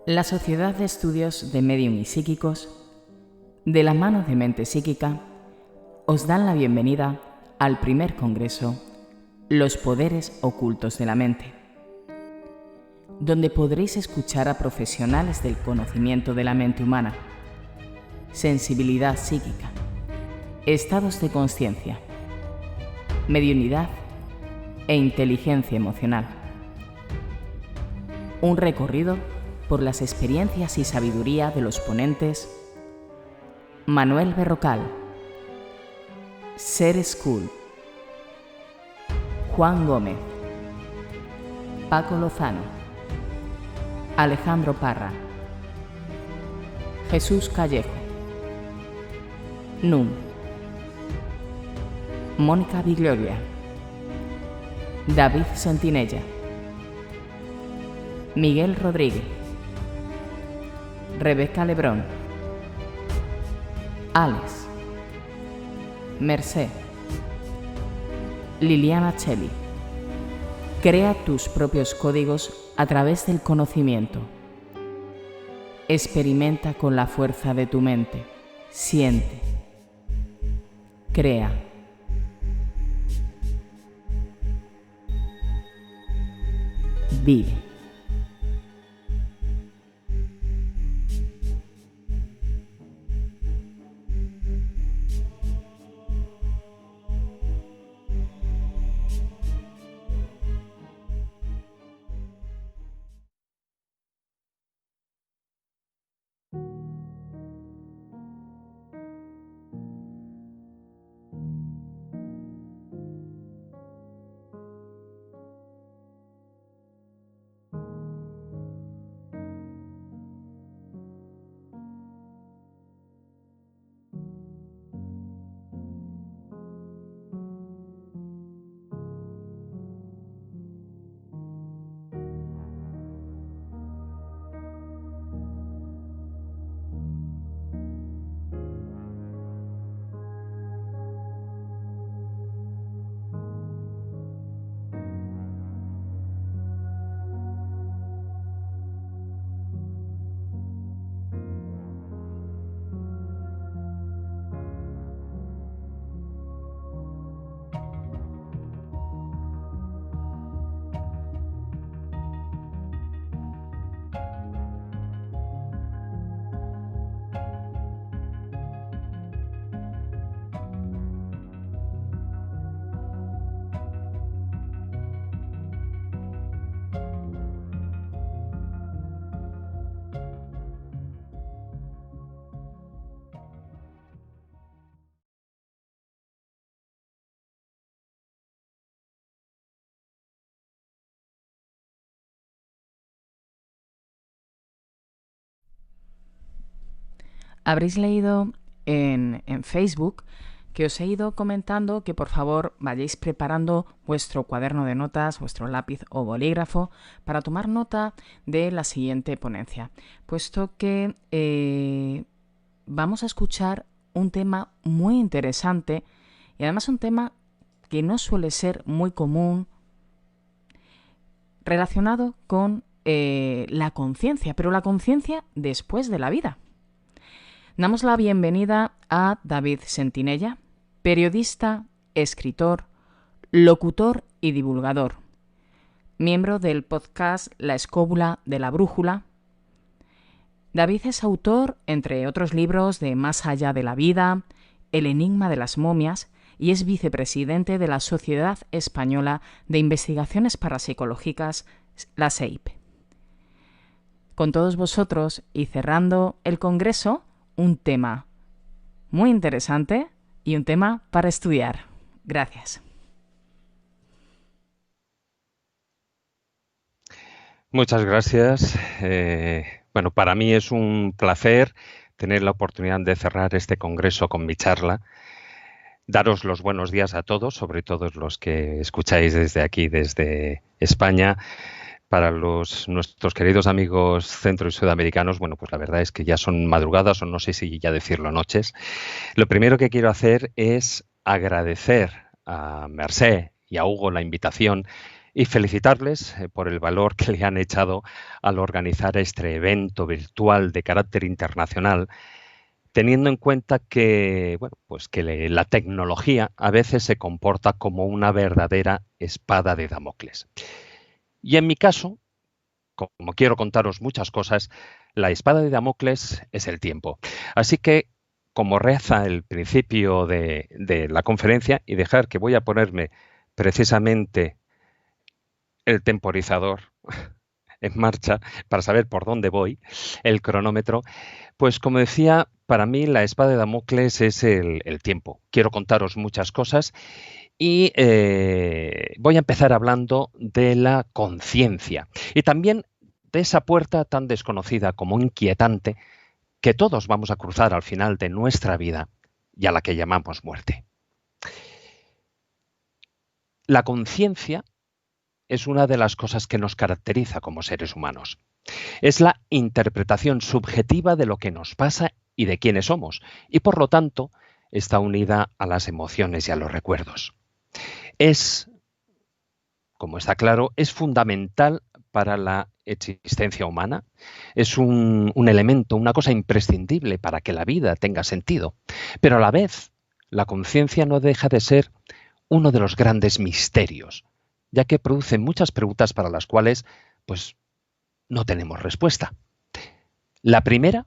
La Sociedad de Estudios de Medium y Psíquicos, de la mano de Mente Psíquica, os dan la bienvenida al primer congreso Los Poderes Ocultos de la Mente, donde podréis escuchar a profesionales del conocimiento de la mente humana, sensibilidad psíquica, estados de consciencia, mediunidad e inteligencia emocional. Un recorrido por las experiencias y sabiduría de los ponentes Manuel Berrocal, Ser School, Juan Gómez, Paco Lozano, Alejandro Parra, Jesús Callejo, Nun, Mónica Biglioria, David Sentinella, Miguel Rodríguez, Rebeca Lebrón, Alex, Merced, Liliana Cheli. Crea tus propios códigos a través del conocimiento. Experimenta con la fuerza de tu mente. Siente. Crea. Vive. Habréis leído en Facebook que os he ido comentando que por favor vayáis preparando vuestro cuaderno de notas, vuestro lápiz o bolígrafo para tomar nota de la siguiente ponencia, puesto que vamos a escuchar un tema muy interesante y además un tema que no suele ser muy común relacionado con la conciencia, pero la conciencia después de la vida. Damos la bienvenida a David Sentinella, periodista, escritor, locutor y divulgador, miembro del podcast La Escóbula de la Brújula. David es autor, entre otros libros, de Más allá de la vida, El enigma de las momias, y es vicepresidente de la Sociedad Española de Investigaciones Parapsicológicas, la SEIP. Con todos vosotros, y cerrando el congreso, un tema muy interesante y un tema para estudiar. Gracias. Muchas gracias. Bueno, para mí es un placer tener la oportunidad de cerrar este congreso con mi charla. Daros los buenos días a todos, sobre todo los que escucháis desde aquí, desde España. Para nuestros queridos amigos centro y sudamericanos, bueno, pues la verdad es que ya son madrugadas o no sé si ya decirlo noches. Lo primero que quiero hacer es agradecer a Merced y a Hugo la invitación y felicitarles por el valor que le han echado al organizar este evento virtual de carácter internacional, teniendo en cuenta que, bueno, pues que la tecnología a veces se comporta como una verdadera espada de Damocles. Y en mi caso, como quiero contaros muchas cosas, la espada de Damocles es el tiempo. Así que, como reza el principio de la conferencia, y dejar que voy a ponerme precisamente el temporizador en marcha para saber por dónde voy, el cronómetro, pues como decía, para mí la espada de Damocles es el tiempo. Quiero contaros muchas cosas y voy a empezar hablando de la conciencia y también de esa puerta tan desconocida como inquietante que todos vamos a cruzar al final de nuestra vida y a la que llamamos muerte. La conciencia es una de las cosas que nos caracteriza como seres humanos. Es la interpretación subjetiva de lo que nos pasa y de quiénes somos, y por lo tanto está unida a las emociones y a los recuerdos. Es, como está claro, es fundamental para la existencia humana, es un elemento, una cosa imprescindible para que la vida tenga sentido, pero a la vez la conciencia no deja de ser uno de los grandes misterios, ya que produce muchas preguntas para las cuales, pues, no tenemos respuesta. La primera,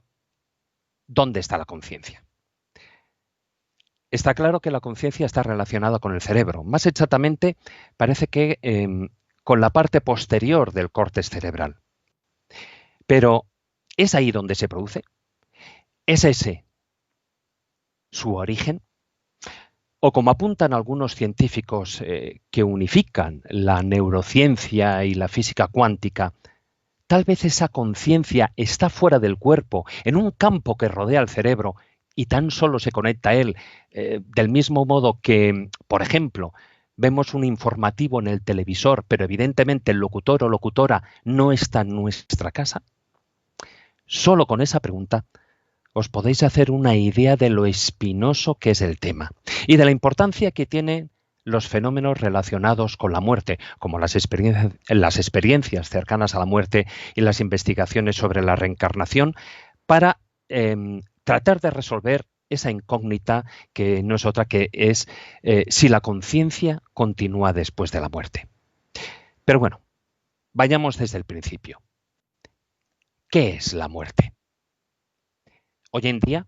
¿dónde está la conciencia? Está claro que la conciencia está relacionada con el cerebro. Más exactamente, parece que con la parte posterior del córtex cerebral. Pero, ¿es ahí donde se produce? ¿Es ese su origen? O como apuntan algunos científicos que unifican la neurociencia y la física cuántica, tal vez esa conciencia está fuera del cuerpo, en un campo que rodea al cerebro y tan solo se conecta a él, del mismo modo que, por ejemplo, vemos un informativo en el televisor, pero evidentemente el locutor o locutora no está en nuestra casa. Solo con esa pregunta os podéis hacer una idea de lo espinoso que es el tema y de la importancia que tienen los fenómenos relacionados con la muerte, como las experiencias cercanas a la muerte y las investigaciones sobre la reencarnación, para tratar de resolver esa incógnita que no es otra que es si la conciencia continúa después de la muerte. Pero bueno, vayamos desde el principio. ¿Qué es la muerte? Hoy en día,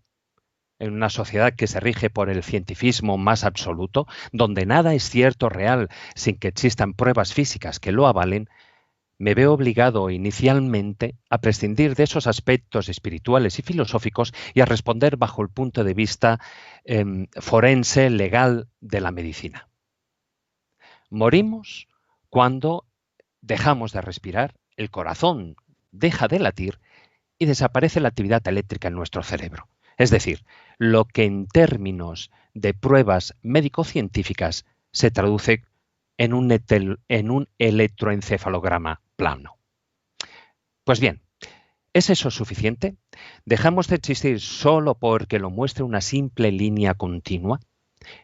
en una sociedad que se rige por el cientifismo más absoluto, donde nada es cierto o real sin que existan pruebas físicas que lo avalen, me veo obligado inicialmente a prescindir de esos aspectos espirituales y filosóficos y a responder bajo el punto de vista forense, legal de la medicina. Morimos cuando dejamos de respirar, el corazón deja de latir y desaparece la actividad eléctrica en nuestro cerebro. Es decir, lo que en términos de pruebas médico-científicas se traduce en un electroencefalograma plano. Pues bien, ¿es eso suficiente? ¿Dejamos de existir solo porque lo muestre una simple línea continua?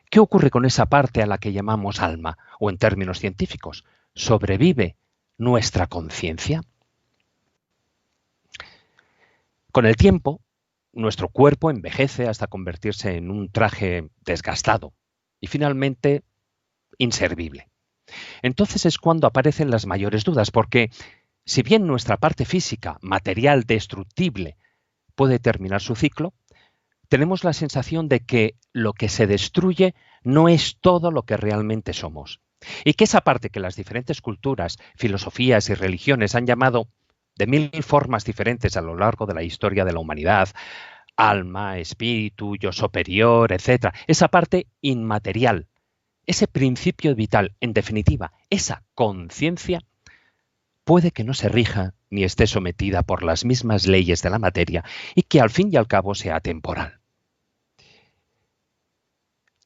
¿Qué ocurre con esa parte a la que llamamos alma? O en términos científicos, ¿sobrevive nuestra conciencia? Con el tiempo, nuestro cuerpo envejece hasta convertirse en un traje desgastado y finalmente inservible. Entonces es cuando aparecen las mayores dudas, porque si bien nuestra parte física, material, destructible, puede terminar su ciclo, tenemos la sensación de que lo que se destruye no es todo lo que realmente somos. Y que esa parte que las diferentes culturas, filosofías y religiones han llamado de mil formas diferentes a lo largo de la historia de la humanidad, alma, espíritu, yo superior, etc. Esa parte inmaterial, ese principio vital, en definitiva, esa conciencia, puede que no se rija ni esté sometida por las mismas leyes de la materia y que al fin y al cabo sea atemporal.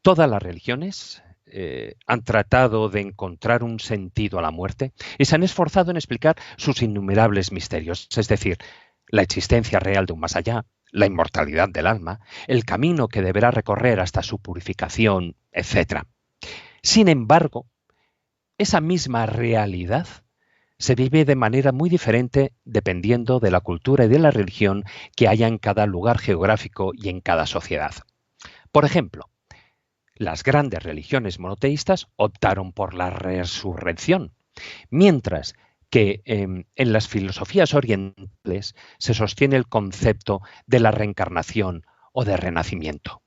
Todas las religiones han tratado de encontrar un sentido a la muerte y se han esforzado en explicar sus innumerables misterios, es decir, la existencia real de un más allá, la inmortalidad del alma, el camino que deberá recorrer hasta su purificación, etc. Sin embargo, esa misma realidad se vive de manera muy diferente dependiendo de la cultura y de la religión que haya en cada lugar geográfico y en cada sociedad. Por ejemplo, las grandes religiones monoteístas optaron por la resurrección, mientras que en las filosofías orientales se sostiene el concepto de la reencarnación o de renacimiento.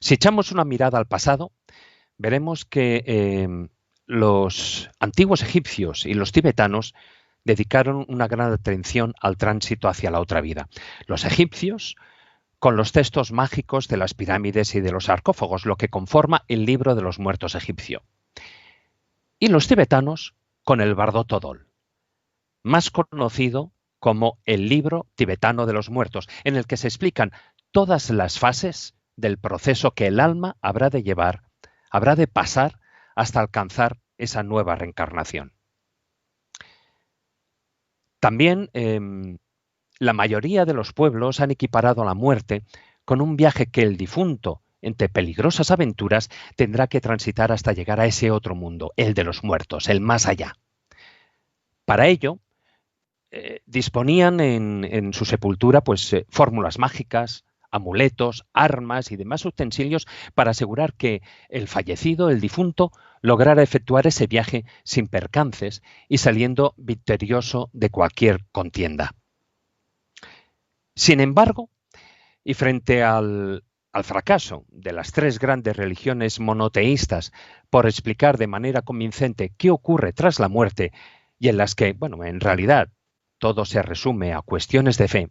Si echamos una mirada al pasado, veremos que los antiguos egipcios y los tibetanos dedicaron una gran atención al tránsito hacia la otra vida. Los egipcios con los textos mágicos de las pirámides y de los sarcófagos, lo que conforma el libro de los muertos egipcio. Y los tibetanos con el Bardo Todol, más conocido como el libro tibetano de los muertos, en el que se explican todas las fases del proceso que el alma habrá de pasar hasta alcanzar esa nueva reencarnación. También la mayoría de los pueblos han equiparado la muerte con un viaje que el difunto, entre peligrosas aventuras, tendrá que transitar hasta llegar a ese otro mundo, el de los muertos, el más allá. Para ello, disponían en su sepultura fórmulas mágicas, amuletos, armas y demás utensilios para asegurar que el fallecido, el difunto, lograra efectuar ese viaje sin percances y saliendo victorioso de cualquier contienda. Sin embargo, y frente al fracaso de las tres grandes religiones monoteístas por explicar de manera convincente qué ocurre tras la muerte y en las que, en realidad todo se resume a cuestiones de fe,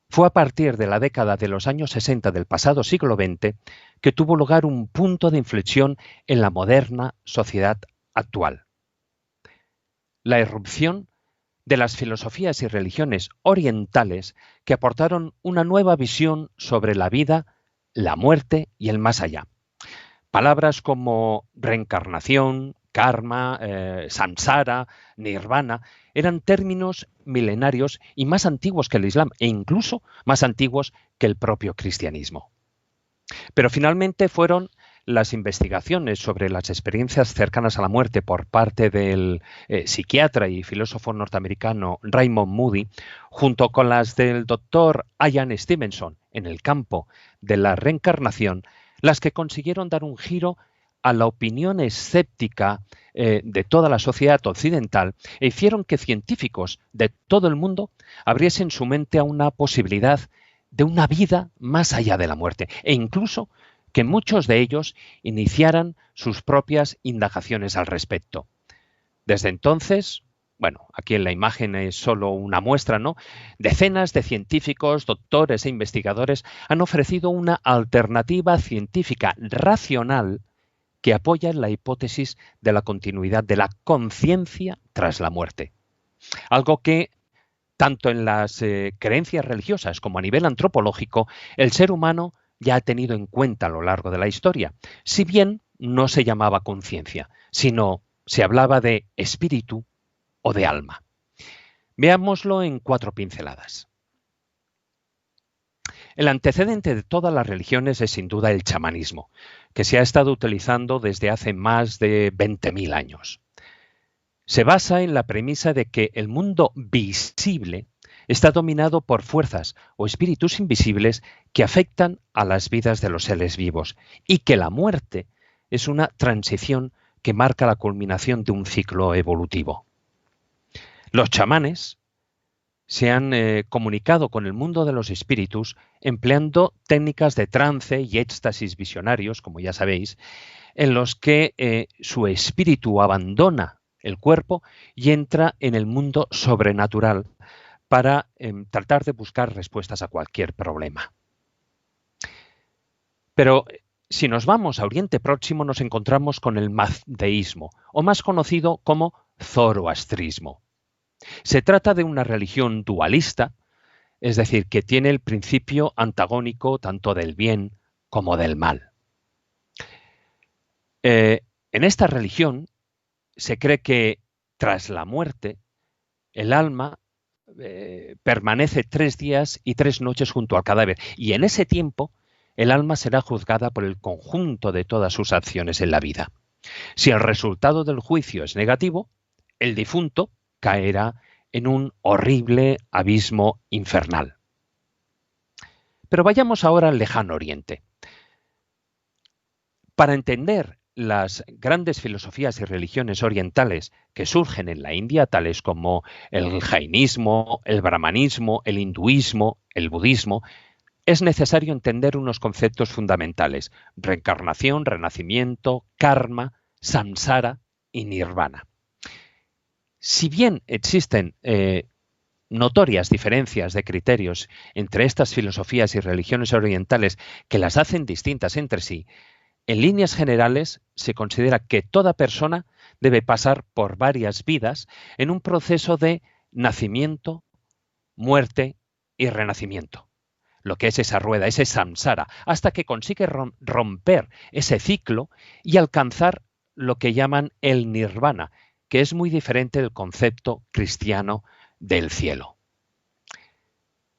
fue a partir de la década de los años 60 del pasado siglo XX que tuvo lugar un punto de inflexión en la moderna sociedad actual. La irrupción de las filosofías y religiones orientales que aportaron una nueva visión sobre la vida, la muerte y el más allá. Palabras como reencarnación, karma, samsara, nirvana, eran términos milenarios y más antiguos que el Islam e incluso más antiguos que el propio cristianismo. Pero finalmente fueron las investigaciones sobre las experiencias cercanas a la muerte por parte del psiquiatra y filósofo norteamericano Raymond Moody, junto con las del doctor Ian Stevenson en el campo de la reencarnación, las que consiguieron dar un giro a la opinión escéptica de toda la sociedad occidental e hicieron que científicos de todo el mundo abriesen su mente a una posibilidad de una vida más allá de la muerte e incluso que muchos de ellos iniciaran sus propias indagaciones al respecto. Desde entonces, aquí en la imagen es solo una muestra, ¿no? Decenas de científicos, doctores e investigadores han ofrecido una alternativa científica racional que apoya la hipótesis de la continuidad de la conciencia tras la muerte. Algo que, tanto en las creencias religiosas como a nivel antropológico, el ser humano ya ha tenido en cuenta a lo largo de la historia, si bien no se llamaba conciencia, sino se hablaba de espíritu o de alma. Veámoslo en 4 pinceladas. El antecedente de todas las religiones es sin duda el chamanismo, que se ha estado utilizando desde hace más de 20.000 años. Se basa en la premisa de que el mundo visible está dominado por fuerzas o espíritus invisibles que afectan a las vidas de los seres vivos y que la muerte es una transición que marca la culminación de un ciclo evolutivo. Los chamanes se han comunicado con el mundo de los espíritus empleando técnicas de trance y éxtasis visionarios, como ya sabéis, en los que su espíritu abandona el cuerpo y entra en el mundo sobrenatural para tratar de buscar respuestas a cualquier problema. Pero si nos vamos a Oriente Próximo nos encontramos con el mazdeísmo, o más conocido como zoroastrismo. Se trata de una religión dualista, es decir, que tiene el principio antagónico tanto del bien como del mal. En esta religión se cree que tras la muerte el alma permanece 3 días y 3 noches junto al cadáver y en ese tiempo el alma será juzgada por el conjunto de todas sus acciones en la vida. Si el resultado del juicio es negativo, el difunto caerá en un horrible abismo infernal. Pero vayamos ahora al lejano Oriente. Para entender las grandes filosofías y religiones orientales que surgen en la India, tales como el jainismo, el brahmanismo, el hinduismo, el budismo, es necesario entender unos conceptos fundamentales: reencarnación, renacimiento, karma, samsara y nirvana. Si bien existen notorias diferencias de criterios entre estas filosofías y religiones orientales que las hacen distintas entre sí, en líneas generales se considera que toda persona debe pasar por varias vidas en un proceso de nacimiento, muerte y renacimiento. Lo que es esa rueda, ese samsara, hasta que consigue romper ese ciclo y alcanzar lo que llaman el nirvana, que es muy diferente del concepto cristiano del cielo.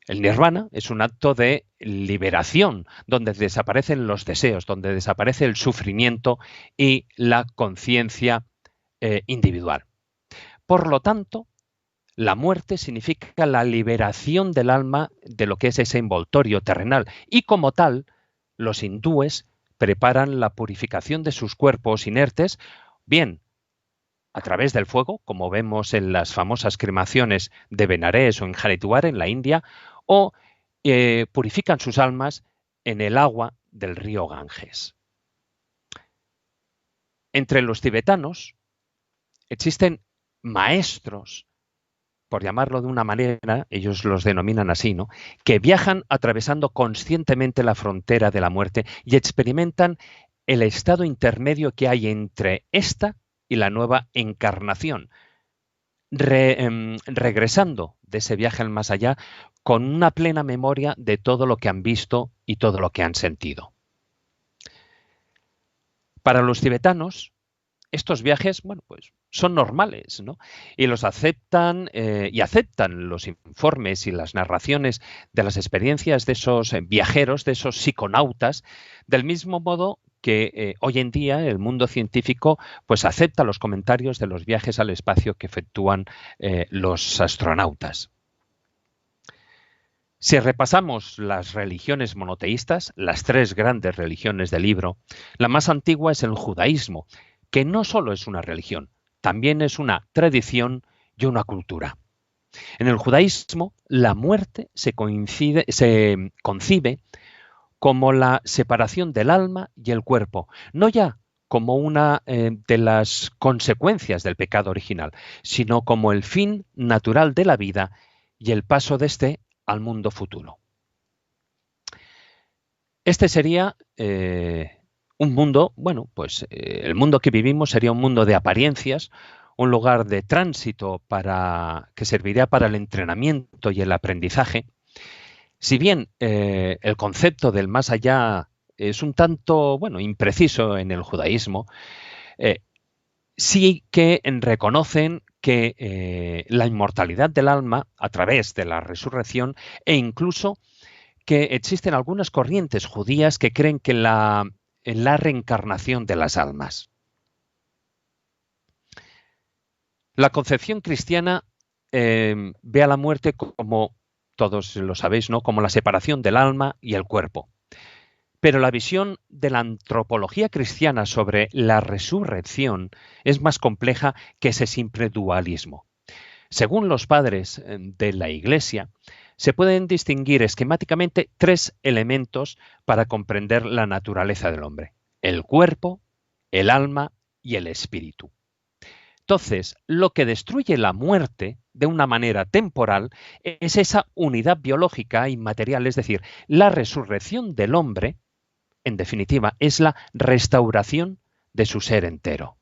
El nirvana es un acto de liberación, donde desaparecen los deseos, donde desaparece el sufrimiento y la conciencia individual. Por lo tanto, la muerte significa la liberación del alma de lo que es ese envoltorio terrenal, y como tal, los hindúes preparan la purificación de sus cuerpos inertes, bien a través del fuego, como vemos en las famosas cremaciones de Benares o en Haridwar, en la India, o purifican sus almas en el agua del río Ganges. Entre los tibetanos existen maestros, por llamarlo de una manera, ellos los denominan así, ¿no?, que viajan atravesando conscientemente la frontera de la muerte y experimentan el estado intermedio que hay entre esta y la nueva encarnación, regresando de ese viaje al más allá con una plena memoria de todo lo que han visto y todo lo que han sentido. Para los tibetanos, estos viajes, bueno, pues son normales, ¿no? Y los aceptan y aceptan los informes y las narraciones de las experiencias de esos viajeros, de esos psiconautas, del mismo modo que hoy en día el mundo científico pues acepta los comentarios de los viajes al espacio que efectúan los astronautas. Si repasamos las religiones monoteístas, las tres grandes religiones del libro, la más antigua es el judaísmo, que no solo es una religión, también es una tradición y una cultura. En el judaísmo, la muerte se concibe como la separación del alma y el cuerpo, no ya como una de las consecuencias del pecado original, sino como el fin natural de la vida y el paso de este al mundo futuro. Este sería un mundo, bueno, pues el mundo que vivimos sería un mundo de apariencias, un lugar de tránsito que serviría para el entrenamiento y el aprendizaje. Si bien el concepto del más allá es un tanto, bueno, impreciso en el judaísmo, sí que reconocen que la inmortalidad del alma a través de la resurrección, e incluso que existen algunas corrientes judías que creen que en la reencarnación de las almas. La concepción cristiana ve a la muerte como, todos lo sabéis, ¿no?, como la separación del alma y el cuerpo. Pero la visión de la antropología cristiana sobre la resurrección es más compleja que ese simple dualismo. Según los padres de la Iglesia, se pueden distinguir esquemáticamente tres elementos para comprender la naturaleza del hombre: el cuerpo, el alma y el espíritu. Entonces, lo que destruye la muerte de una manera temporal es esa unidad biológica inmaterial, es decir, la resurrección del hombre, en definitiva, es la restauración de su ser entero.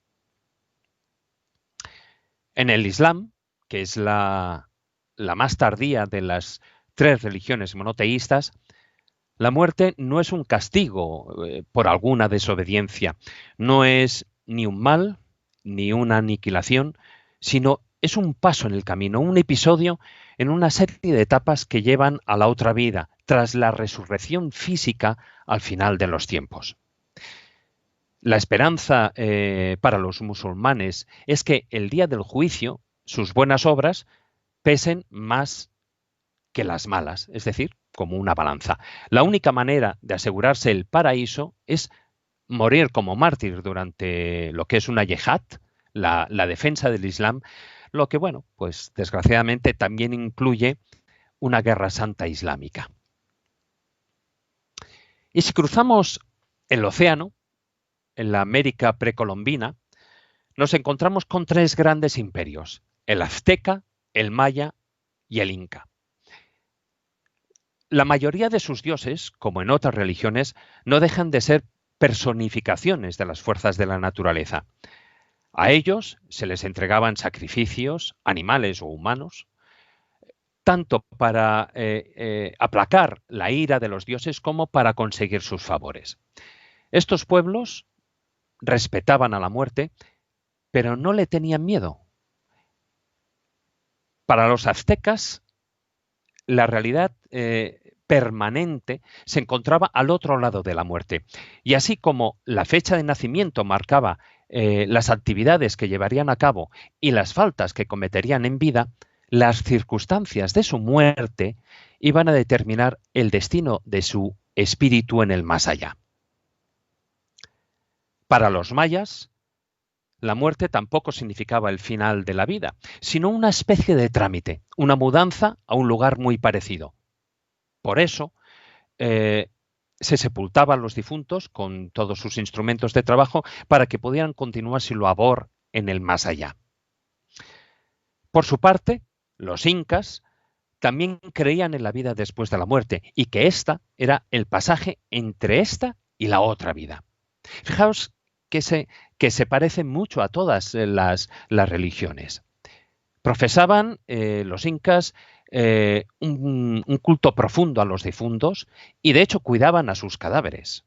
En el Islam, que es la más tardía de las tres religiones monoteístas, la muerte no es un castigo por alguna desobediencia, no es ni un mal ni una aniquilación, sino es un paso en el camino, un episodio en una serie de etapas que llevan a la otra vida, tras la resurrección física al final de los tiempos. La esperanza para los musulmanes es que el día del juicio sus buenas obras pesen más que las malas, es decir, como una balanza. La única manera de asegurarse el paraíso es morir como mártir durante lo que es una yihad, la defensa del Islam, lo que, bueno, pues desgraciadamente también incluye una guerra santa islámica. Y si cruzamos el océano, en la América precolombina, nos encontramos con tres grandes imperios: el azteca, el maya y el inca. La mayoría de sus dioses, como en otras religiones, no dejan de ser personificaciones de las fuerzas de la naturaleza. A ellos se les entregaban sacrificios, animales o humanos, tanto para aplacar la ira de los dioses como para conseguir sus favores. Estos pueblos respetaban a la muerte, pero no le tenían miedo. Para los aztecas, la realidad permanente se encontraba al otro lado de la muerte. Y así como la fecha de nacimiento marcaba las actividades que llevarían a cabo y las faltas que cometerían en vida, las circunstancias de su muerte iban a determinar el destino de su espíritu en el más allá. Para los mayas, la muerte tampoco significaba el final de la vida, sino una especie de trámite, una mudanza a un lugar muy parecido. Por eso, se sepultaban los difuntos con todos sus instrumentos de trabajo para que pudieran continuar su labor en el más allá. Por su parte, los incas también creían en la vida después de la muerte y que ésta era el pasaje entre esta y la otra vida. Fijaos que se parecen mucho a todas las religiones. Profesaban los incas un culto profundo a los difuntos y de hecho cuidaban a sus cadáveres.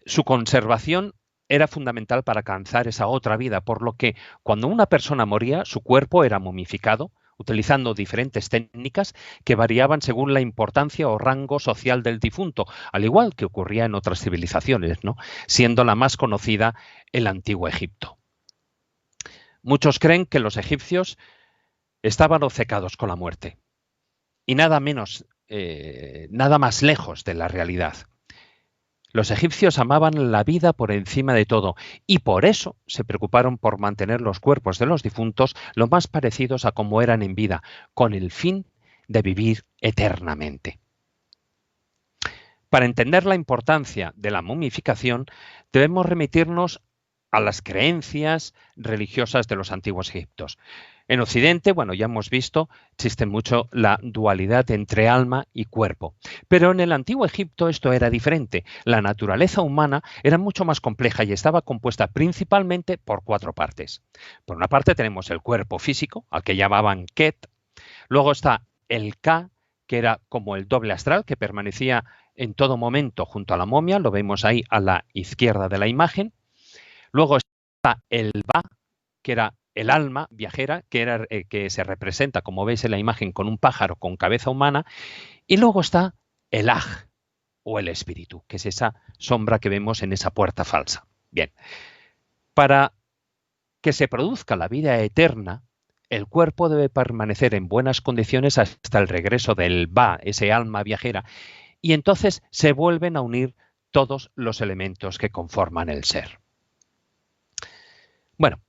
Su conservación era fundamental para alcanzar esa otra vida, por lo que cuando una persona moría, su cuerpo era momificado, utilizando diferentes técnicas que variaban según la importancia o rango social del difunto, al igual que ocurría en otras civilizaciones, ¿no? Siendo la más conocida el Antiguo Egipto. Muchos creen que los egipcios estaban obcecados con la muerte y nada más lejos de la realidad. Los egipcios amaban la vida por encima de todo y por eso se preocuparon por mantener los cuerpos de los difuntos lo más parecidos a como eran en vida, con el fin de vivir eternamente. Para entender la importancia de la momificación, debemos remitirnos a las creencias religiosas de los antiguos egipcios. En Occidente, bueno, ya hemos visto, existe mucho la dualidad entre alma y cuerpo. Pero en el Antiguo Egipto esto era diferente. La naturaleza humana era mucho más compleja y estaba compuesta principalmente por cuatro partes. Por una parte tenemos el cuerpo físico, al que llamaban Ket. Luego está el Ka, que era como el doble astral, que permanecía en todo momento junto a la momia. Lo vemos ahí a la izquierda de la imagen. Luego está el Ba, que era el alma viajera, que se representa, como veis en la imagen, con un pájaro con cabeza humana. Y luego está el Aj, o el espíritu, que es esa sombra que vemos en esa puerta falsa. Bien, para que se produzca la vida eterna, el cuerpo debe permanecer en buenas condiciones hasta el regreso del Ba, ese alma viajera, y entonces se vuelven a unir todos los elementos que conforman el ser. Bueno,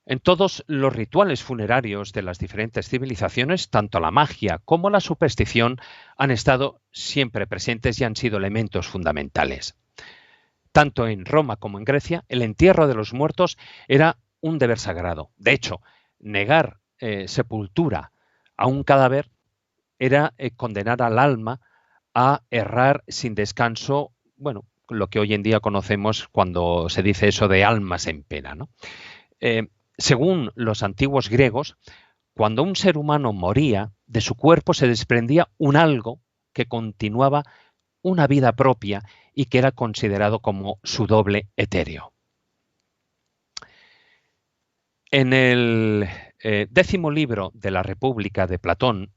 en todos los rituales funerarios de las diferentes civilizaciones, tanto la magia como la superstición han estado siempre presentes y han sido elementos fundamentales. Tanto en Roma como en Grecia, el entierro de los muertos era un deber sagrado. De hecho, negar sepultura a un cadáver era condenar al alma a errar sin descanso, bueno, lo que hoy en día conocemos cuando se dice eso de almas en pena, ¿no? Según los antiguos griegos, cuando un ser humano moría, de su cuerpo se desprendía un algo que continuaba una vida propia y que era considerado como su doble etéreo. En el 10º libro de la República de Platón,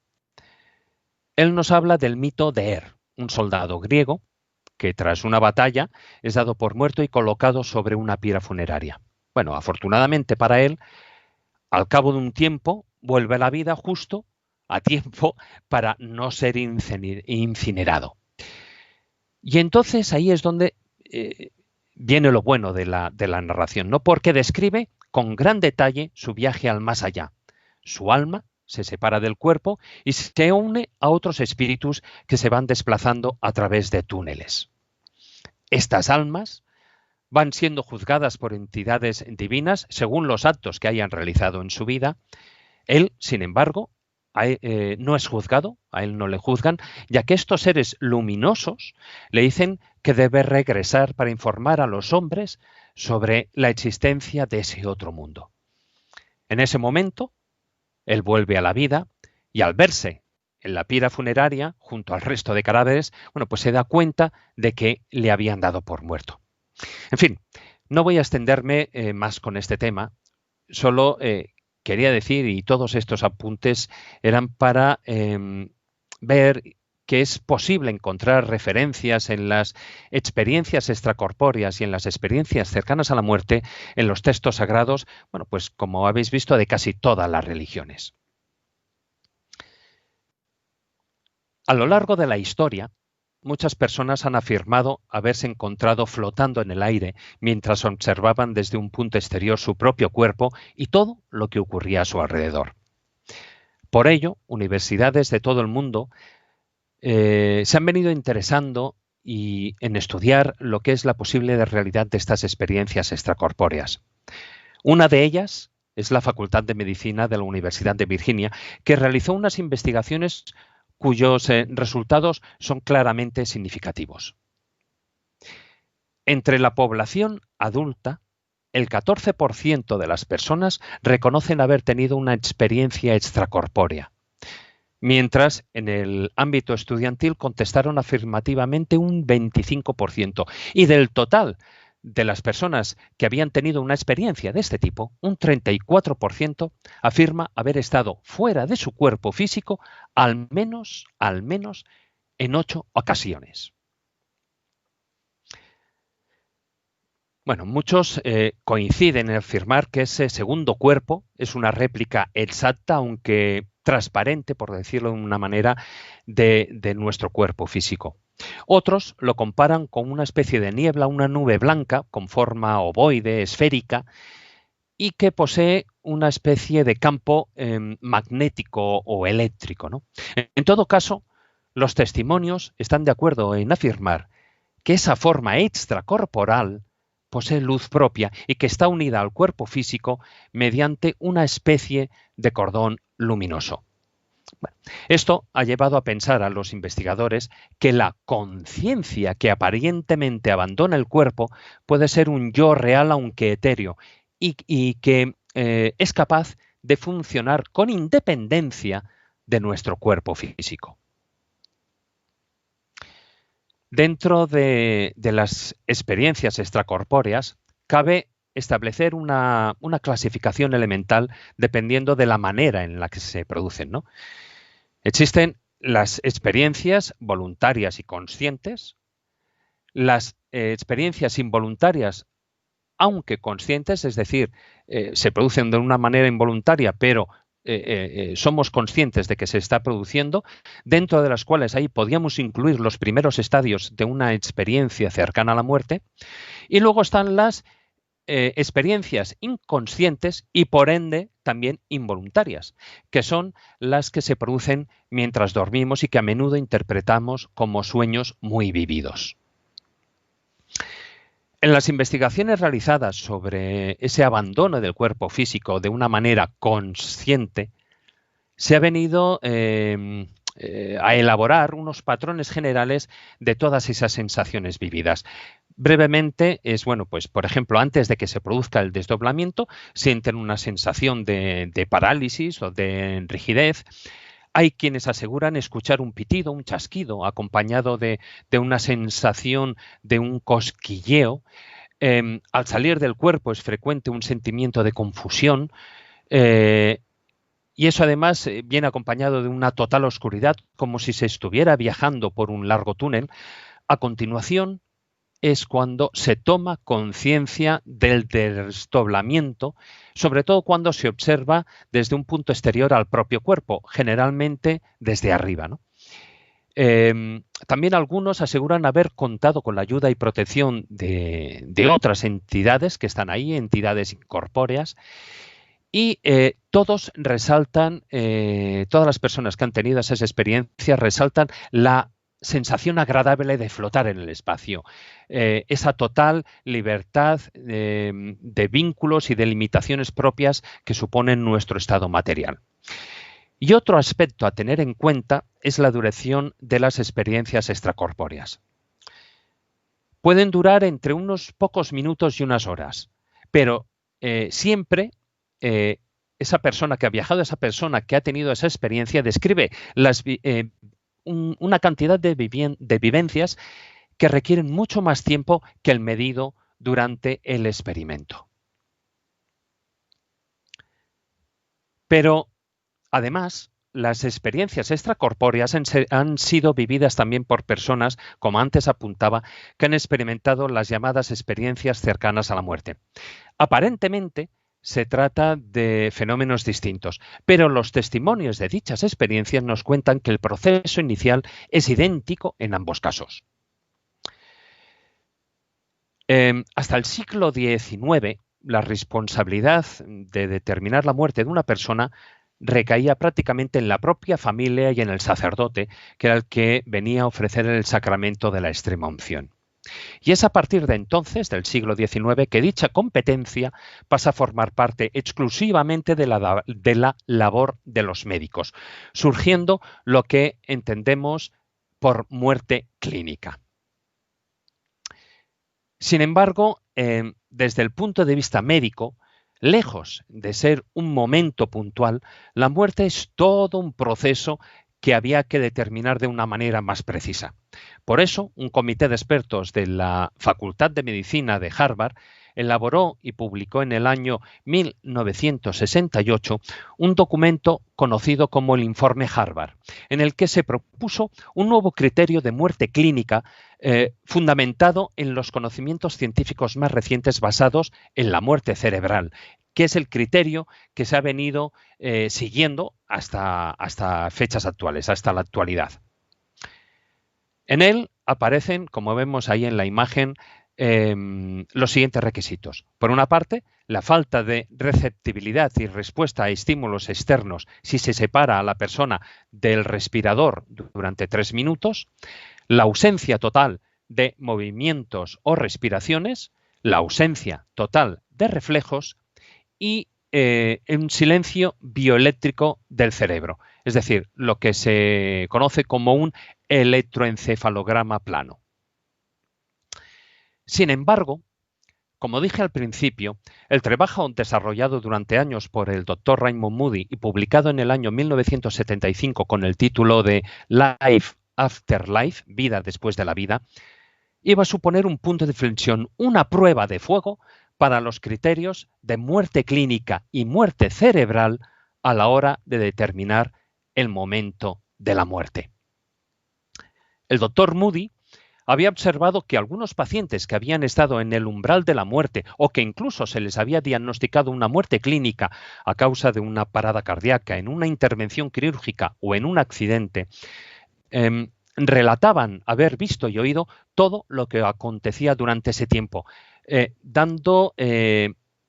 él nos habla del mito de Er, un soldado griego que tras una batalla es dado por muerto y colocado sobre una pira funeraria. Bueno, afortunadamente para él, al cabo de un tiempo, vuelve a la vida justo a tiempo para no ser incinerado. Y entonces ahí es donde viene lo bueno de la narración, ¿no? Porque describe con gran detalle su viaje al más allá. Su alma se separa del cuerpo y se une a otros espíritus que se van desplazando a través de túneles. Estas almas van siendo juzgadas por entidades divinas según los actos que hayan realizado en su vida. Él, sin embargo, no es juzgado, a él no le juzgan, ya que estos seres luminosos le dicen que debe regresar para informar a los hombres sobre la existencia de ese otro mundo. En ese momento, él vuelve a la vida y al verse en la pira funeraria, junto al resto de cadáveres, bueno, pues se da cuenta de que le habían dado por muerto. En fin, no voy a extenderme más con este tema, solo quería decir, y todos estos apuntes eran para ver que es posible encontrar referencias en las experiencias extracorpóreas y en las experiencias cercanas a la muerte en los textos sagrados, bueno, pues como habéis visto, de casi todas las religiones. A lo largo de la historia, muchas personas han afirmado haberse encontrado flotando en el aire mientras observaban desde un punto exterior su propio cuerpo y todo lo que ocurría a su alrededor. Por ello, universidades de todo el mundo se han venido interesando en estudiar lo que es la posible realidad de estas experiencias extracorpóreas. Una de ellas es la Facultad de Medicina de la Universidad de Virginia, que realizó unas investigaciones cuyos resultados son claramente significativos. Entre la población adulta, el 14% de las personas reconocen haber tenido una experiencia extracorpórea, mientras en el ámbito estudiantil contestaron afirmativamente un 25%, y del total de las personas que habían tenido una experiencia de este tipo, un 34% afirma haber estado fuera de su cuerpo físico al menos en 8 ocasiones. Bueno, muchos coinciden en afirmar que ese segundo cuerpo es una réplica exacta, aunque transparente, por decirlo de una manera, de nuestro cuerpo físico. Otros lo comparan con una especie de niebla, una nube blanca con forma ovoide, esférica, y que posee una especie de campo magnético o eléctrico, ¿no? En todo caso, los testimonios están de acuerdo en afirmar que esa forma extracorporal posee luz propia y que está unida al cuerpo físico mediante una especie de cordón luminoso. Bueno, esto ha llevado a pensar a los investigadores que la conciencia que aparentemente abandona el cuerpo puede ser un yo real aunque etéreo y que es capaz de funcionar con independencia de nuestro cuerpo físico. Dentro de las experiencias extracorpóreas cabe establecer una clasificación elemental dependiendo de la manera en la que se producen, ¿no? Existen las experiencias voluntarias y conscientes, las experiencias involuntarias aunque conscientes, es decir, se producen de una manera involuntaria, pero somos conscientes de que se está produciendo, dentro de las cuales ahí podíamos incluir los primeros estadios de una experiencia cercana a la muerte, y luego están las experiencias inconscientes y por ende también involuntarias, que son las que se producen mientras dormimos y que a menudo interpretamos como sueños muy vividos. En las investigaciones realizadas sobre ese abandono del cuerpo físico de una manera consciente, se ha venido a elaborar unos patrones generales de todas esas sensaciones vividas. Brevemente es, bueno, pues por ejemplo, antes de que se produzca el desdoblamiento, sienten una sensación de parálisis o de rigidez. Hay quienes aseguran escuchar un pitido, un chasquido, acompañado de una sensación de un cosquilleo. Al salir del cuerpo es frecuente un sentimiento de confusión y eso además viene acompañado de una total oscuridad, como si se estuviera viajando por un largo túnel. A continuación es cuando se toma conciencia del desdoblamiento, sobre todo cuando se observa desde un punto exterior al propio cuerpo, generalmente desde arriba, ¿no? También algunos aseguran haber contado con la ayuda y protección de otras entidades que están ahí, entidades incorpóreas, y todos resaltan, todas las personas que han tenido esas experiencias resaltan la sensación agradable de flotar en el espacio, esa total libertad de vínculos y de limitaciones propias que suponen nuestro estado material. Y otro aspecto a tener en cuenta es la duración de las experiencias extracorpóreas. Pueden durar entre unos pocos minutos y unas horas, pero siempre esa persona que ha viajado, esa persona que ha tenido esa experiencia, describe una cantidad de vivencias que requieren mucho más tiempo que el medido durante el experimento. Pero además, las experiencias extracorpóreas han sido vividas también por personas, como antes apuntaba, que han experimentado las llamadas experiencias cercanas a la muerte. Aparentemente, se trata de fenómenos distintos, pero los testimonios de dichas experiencias nos cuentan que el proceso inicial es idéntico en ambos casos. Hasta el siglo XIX, la responsabilidad de determinar la muerte de una persona recaía prácticamente en la propia familia y en el sacerdote, que era el que venía a ofrecer el sacramento de la extrema unción. Y es a partir de entonces, del siglo XIX, que dicha competencia pasa a formar parte exclusivamente de la labor de los médicos, surgiendo lo que entendemos por muerte clínica. Sin embargo, desde el punto de vista médico, lejos de ser un momento puntual, la muerte es todo un proceso que había que determinar de una manera más precisa. Por eso, un comité de expertos de la Facultad de Medicina de Harvard elaboró y publicó en el año 1968 un documento conocido como el Informe Harvard, en el que se propuso un nuevo criterio de muerte clínica fundamentado en los conocimientos científicos más recientes basados en la muerte cerebral, que es el criterio que se ha venido siguiendo hasta fechas actuales, hasta la actualidad. En él aparecen, como vemos ahí en la imagen, los siguientes requisitos. Por una parte, la falta de receptibilidad y respuesta a estímulos externos si se separa a la persona del respirador durante 3 minutos, la ausencia total de movimientos o respiraciones, la ausencia total de reflejos y un silencio bioeléctrico del cerebro, es decir, lo que se conoce como un electroencefalograma plano. Sin embargo, como dije al principio, el trabajo desarrollado durante años por el Dr. Raymond Moody y publicado en el año 1975 con el título de Life After Life, Vida después de la vida, iba a suponer un punto de inflexión, una prueba de fuego para los criterios de muerte clínica y muerte cerebral a la hora de determinar el momento de la muerte. El Dr. Moody había observado que algunos pacientes que habían estado en el umbral de la muerte o que incluso se les había diagnosticado una muerte clínica a causa de una parada cardíaca, en una intervención quirúrgica o en un accidente, relataban haber visto y oído todo lo que acontecía durante ese tiempo, dando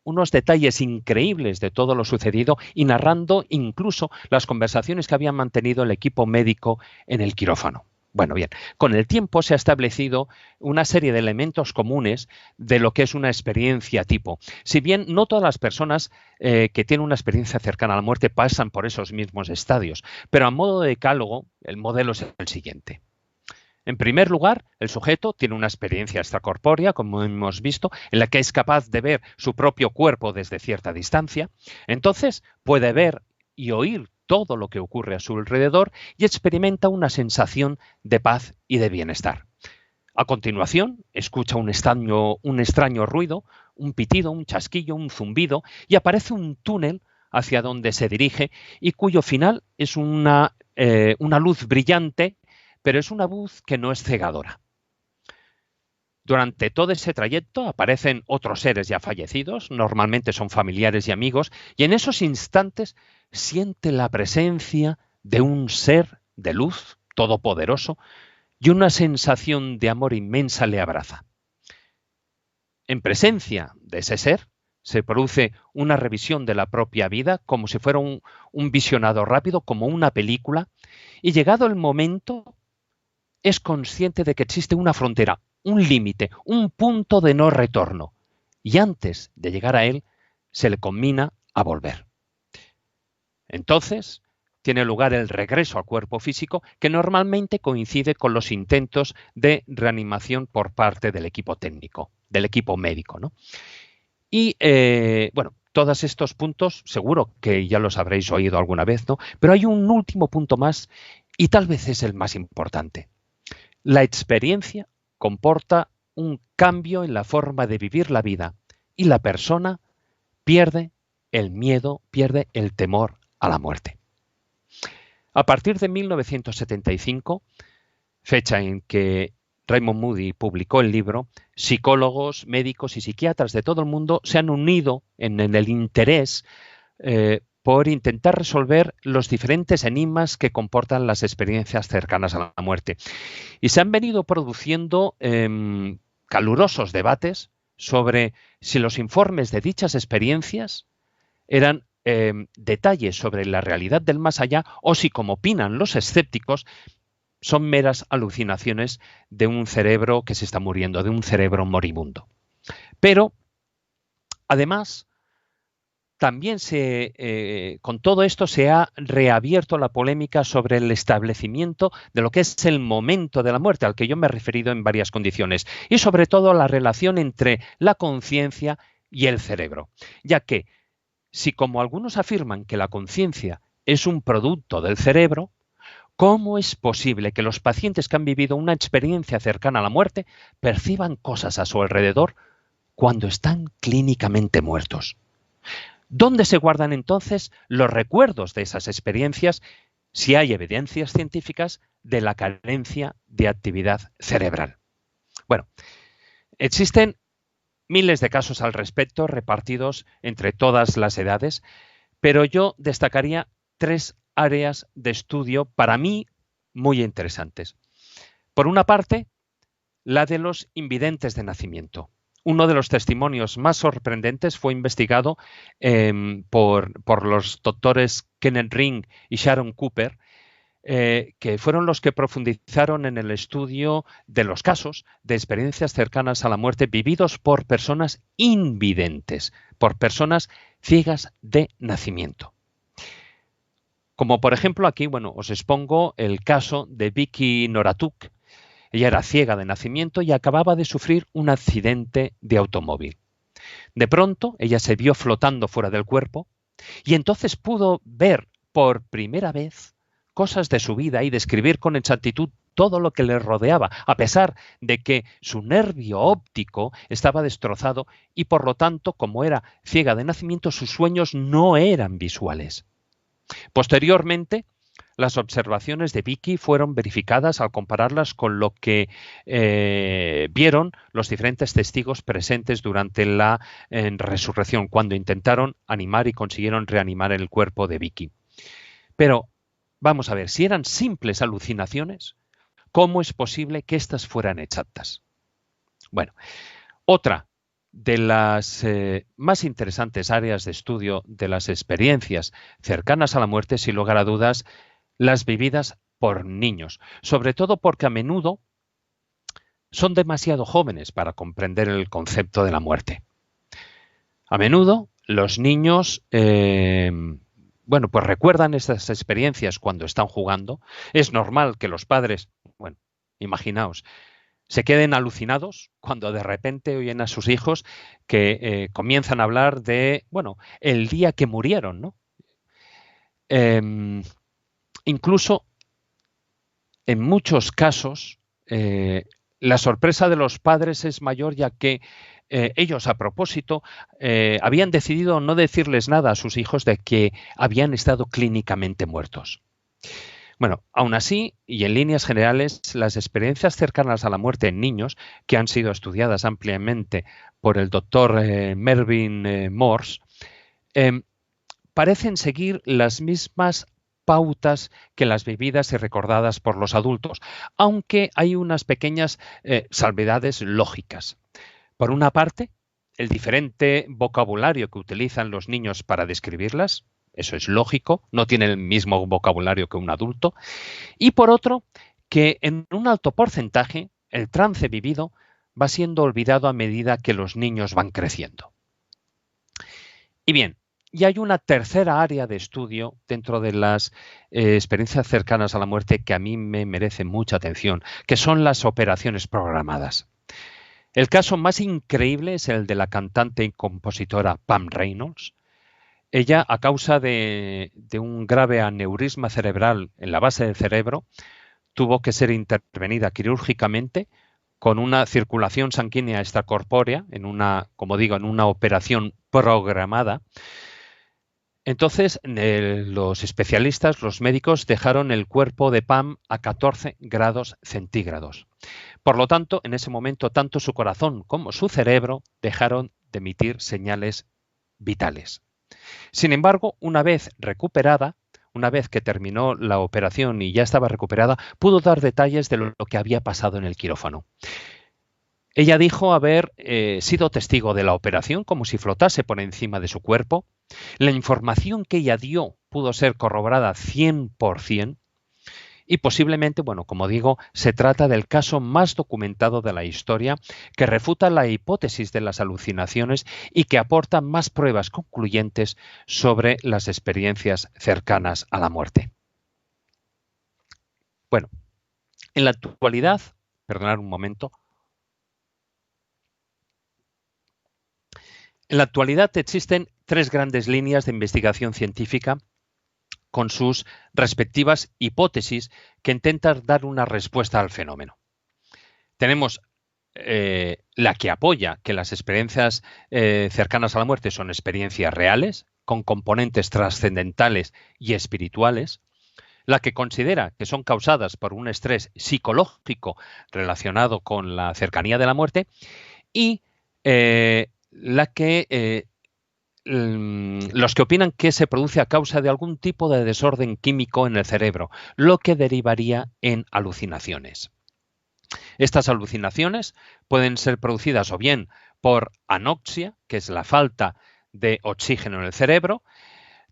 unos detalles increíbles de todo lo sucedido y narrando incluso las conversaciones que habían mantenido el equipo médico en el quirófano. Bueno, bien, con el tiempo se ha establecido una serie de elementos comunes de lo que es una experiencia tipo. Si bien no todas las personas que tienen una experiencia cercana a la muerte pasan por esos mismos estadios, pero a modo de decálogo, el modelo es el siguiente. En primer lugar, el sujeto tiene una experiencia extracorpórea, como hemos visto, en la que es capaz de ver su propio cuerpo desde cierta distancia. Entonces, puede ver y oír todo lo que ocurre a su alrededor y experimenta una sensación de paz y de bienestar. A continuación, escucha un extraño ruido, un pitido, un chasquillo, un zumbido, y aparece un túnel hacia donde se dirige y cuyo final es una luz brillante, pero es una luz que no es cegadora. Durante todo ese trayecto aparecen otros seres ya fallecidos, normalmente son familiares y amigos, y en esos instantes siente la presencia de un ser de luz todopoderoso y una sensación de amor inmensa le abraza. En presencia de ese ser se produce una revisión de la propia vida como si fuera un visionado rápido, como una película, y llegado el momento es consciente de que existe una frontera, un límite, un punto de no retorno, y antes de llegar a él se le conmina a volver. Entonces tiene lugar el regreso al cuerpo físico, que normalmente coincide con los intentos de reanimación por parte del equipo técnico, del equipo médico, ¿no? Y bueno, todos estos puntos seguro que ya los habréis oído alguna vez, ¿no? Pero hay un último punto más y tal vez es el más importante. La experiencia comporta un cambio en la forma de vivir la vida y la persona pierde el miedo, pierde el temor a la muerte. A partir de 1975, fecha en que Raymond Moody publicó el libro, psicólogos, médicos y psiquiatras de todo el mundo se han unido en el interés por intentar resolver los diferentes enigmas que comportan las experiencias cercanas a la muerte. Y se han venido produciendo calurosos debates sobre si los informes de dichas experiencias eran detalles sobre la realidad del más allá o si, como opinan los escépticos, son meras alucinaciones de un cerebro que se está muriendo, de un cerebro moribundo. Pero, además, también con todo esto se ha reabierto la polémica sobre el establecimiento de lo que es el momento de la muerte, al que yo me he referido en varias condiciones, y sobre todo la relación entre la conciencia y el cerebro, ya que si, como algunos afirman, que la conciencia es un producto del cerebro, ¿cómo es posible que los pacientes que han vivido una experiencia cercana a la muerte perciban cosas a su alrededor cuando están clínicamente muertos? ¿Dónde se guardan entonces los recuerdos de esas experiencias si hay evidencias científicas de la carencia de actividad cerebral? Bueno, existen miles de casos al respecto repartidos entre todas las edades, pero yo destacaría 3 áreas de estudio para mí muy interesantes. Por una parte, la de los invidentes de nacimiento. Uno de los testimonios más sorprendentes fue investigado por los doctores Kenneth Ring y Sharon Cooper, que fueron los que profundizaron en el estudio de los casos de experiencias cercanas a la muerte vividos por personas invidentes, por personas ciegas de nacimiento. Como por ejemplo aquí, bueno, os expongo el caso de Vicky Noratuk. Ella era ciega de nacimiento y acababa de sufrir un accidente de automóvil. De pronto, ella se vio flotando fuera del cuerpo y entonces pudo ver por primera vez cosas de su vida y describir con exactitud todo lo que le rodeaba, a pesar de que su nervio óptico estaba destrozado y por lo tanto, como era ciega de nacimiento, sus sueños no eran visuales. Posteriormente, las observaciones de Vicky fueron verificadas al compararlas con lo que vieron los diferentes testigos presentes durante la resurrección, cuando intentaron animar y consiguieron reanimar el cuerpo de Vicky. Pero vamos a ver, si eran simples alucinaciones, ¿cómo es posible que éstas fueran exactas? Bueno, otra de las más interesantes áreas de estudio de las experiencias cercanas a la muerte, sin lugar a dudas, las vividas por niños, sobre todo porque a menudo son demasiado jóvenes para comprender el concepto de la muerte. A menudo los niños bueno, pues recuerdan estas experiencias cuando están jugando. Es normal que los padres, bueno, imaginaos, se queden alucinados cuando de repente oyen a sus hijos que comienzan a hablar de, bueno, el día que murieron, ¿no? Incluso, en muchos casos, la sorpresa de los padres es mayor, ya que ellos, a propósito, habían decidido no decirles nada a sus hijos de que habían estado clínicamente muertos. Bueno, aún así, y en líneas generales, las experiencias cercanas a la muerte en niños, que han sido estudiadas ampliamente por el doctor Mervyn Morse, em, parecen seguir las mismas pautas que las vividas y recordadas por los adultos, aunque hay unas pequeñas salvedades lógicas. Por una parte, el diferente vocabulario que utilizan los niños para describirlas, eso es lógico, no tienen el mismo vocabulario que un adulto, y por otro, que en un alto porcentaje el trance vivido va siendo olvidado a medida que los niños van creciendo. Y bien, y hay una tercera área de estudio dentro de las experiencias cercanas a la muerte que a mí me merece mucha atención, que son las operaciones programadas. El caso más increíble es el de la cantante y compositora Pam Reynolds. Ella, a causa de un grave aneurisma cerebral en la base del cerebro, tuvo que ser intervenida quirúrgicamente con una circulación sanguínea extracorpórea, como digo, en una operación programada. Entonces, los especialistas, los médicos, dejaron el cuerpo de Pam a 14 grados centígrados. Por lo tanto, en ese momento, tanto su corazón como su cerebro dejaron de emitir señales vitales. Sin embargo, una vez recuperada, una vez que terminó la operación y ya estaba recuperada, pudo dar detalles de lo que había pasado en el quirófano. Ella dijo haber sido testigo de la operación como si flotase por encima de su cuerpo. La información que ella dio pudo ser corroborada 100%. Y posiblemente, bueno, como digo, se trata del caso más documentado de la historia que refuta la hipótesis de las alucinaciones y que aporta más pruebas concluyentes sobre las experiencias cercanas a la muerte. Bueno, en la actualidad, perdonad un momento, en la actualidad existen 3 grandes líneas de investigación científica con sus respectivas hipótesis que intentan dar una respuesta al fenómeno. Tenemos la que apoya que las experiencias cercanas a la muerte son experiencias reales, con componentes trascendentales y espirituales, la que considera que son causadas por un estrés psicológico relacionado con la cercanía de la muerte, y los que opinan que se produce a causa de algún tipo de desorden químico en el cerebro, lo que derivaría en alucinaciones. Estas alucinaciones pueden ser producidas o bien por anoxia, que es la falta de oxígeno en el cerebro,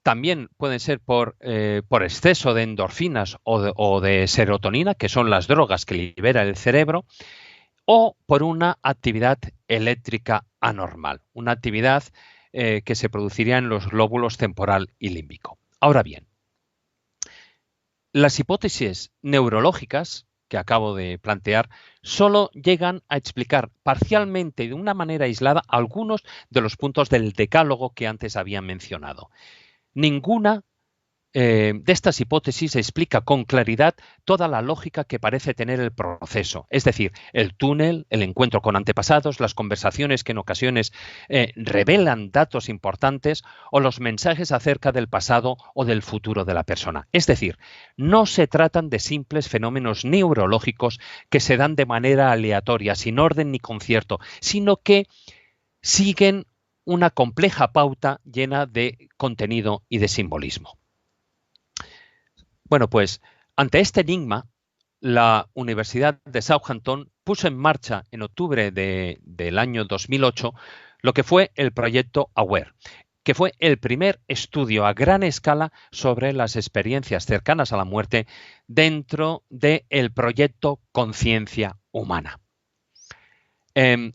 también pueden ser por exceso de endorfinas o de serotonina, que son las drogas que libera el cerebro, o por una actividad eléctrica anormal, una actividad que se produciría en los lóbulos temporal y límbico. Ahora bien, las hipótesis neurológicas que acabo de plantear solo llegan a explicar parcialmente y de una manera aislada algunos de los puntos del decálogo que antes había mencionado. Ninguna de estas hipótesis explica con claridad toda la lógica que parece tener el proceso, es decir, el túnel, el encuentro con antepasados, las conversaciones que en ocasiones revelan datos importantes o los mensajes acerca del pasado o del futuro de la persona. Es decir, no se tratan de simples fenómenos neurológicos que se dan de manera aleatoria, sin orden ni concierto, sino que siguen una compleja pauta llena de contenido y de simbolismo. Bueno, pues ante este enigma, la Universidad de Southampton puso en marcha en octubre del año 2008 lo que fue el proyecto AWARE, que fue el primer estudio a gran escala sobre las experiencias cercanas a la muerte dentro del proyecto Conciencia Humana.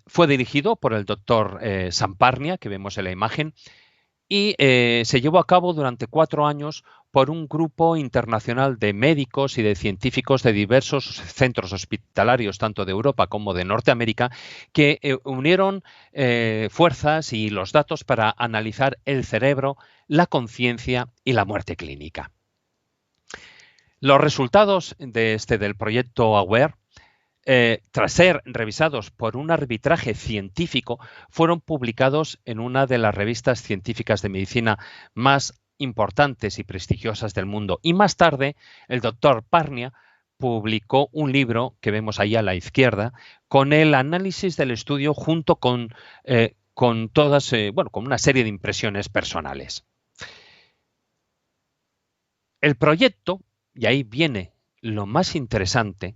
Fue dirigido por el doctor Samparnia, que vemos en la imagen, y se llevó a cabo durante 4 años por un grupo internacional de médicos y de científicos de diversos centros hospitalarios, tanto de Europa como de Norteamérica, que unieron fuerzas y los datos para analizar el cerebro, la conciencia y la muerte clínica. Los resultados del proyecto AWARE, tras ser revisados por un arbitraje científico, fueron publicados en una de las revistas científicas de medicina más importantes y prestigiosas del mundo. Y más tarde, el doctor Parnia publicó un libro que vemos ahí a la izquierda, con el análisis del estudio junto con todas, con una serie de impresiones personales. El proyecto, y ahí viene lo más interesante,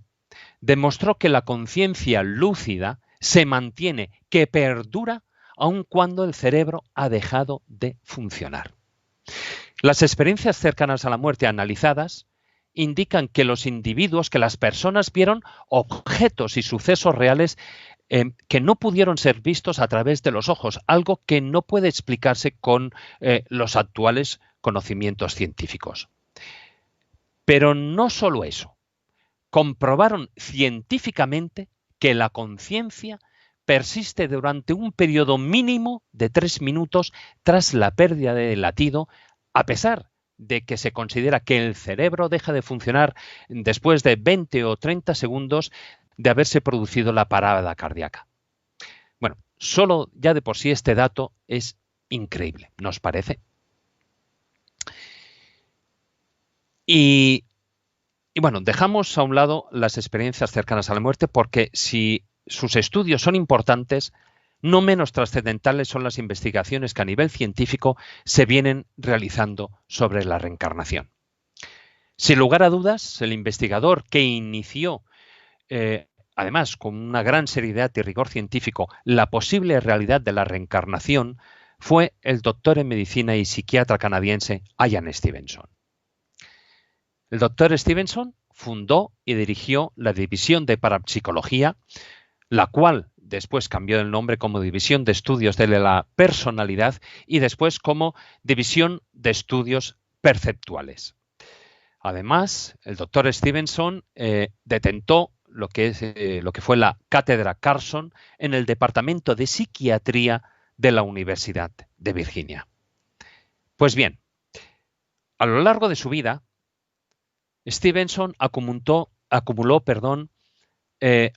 demostró que la conciencia lúcida se mantiene, que perdura, aun cuando el cerebro ha dejado de funcionar. Las experiencias cercanas a la muerte analizadas indican que los individuos, que las personas vieron objetos y sucesos reales que no pudieron ser vistos a través de los ojos, algo que no puede explicarse con los actuales conocimientos científicos. Pero no solo eso, comprobaron científicamente que la conciencia persiste durante un periodo mínimo de 3 minutos tras la pérdida del latido, a pesar de que se considera que el cerebro deja de funcionar después de 20 o 30 segundos de haberse producido la parada cardíaca. Bueno, solo ya de por sí este dato es increíble, ¿no os parece? Y bueno, dejamos a un lado las experiencias cercanas a la muerte porque si sus estudios son importantes, no menos trascendentales son las investigaciones que a nivel científico se vienen realizando sobre la reencarnación. Sin lugar a dudas, el investigador que inició, además con una gran seriedad y rigor científico, la posible realidad de la reencarnación fue el doctor en medicina y psiquiatra canadiense Ian Stevenson. El doctor Stevenson fundó y dirigió la División de Parapsicología, la cual después cambió el nombre como División de Estudios de la Personalidad y después como División de Estudios Perceptuales. Además, el doctor Stevenson detentó lo que fue la Cátedra Carson en el Departamento de Psiquiatría de la Universidad de Virginia. Pues bien, a lo largo de su vida, Stevenson acumuló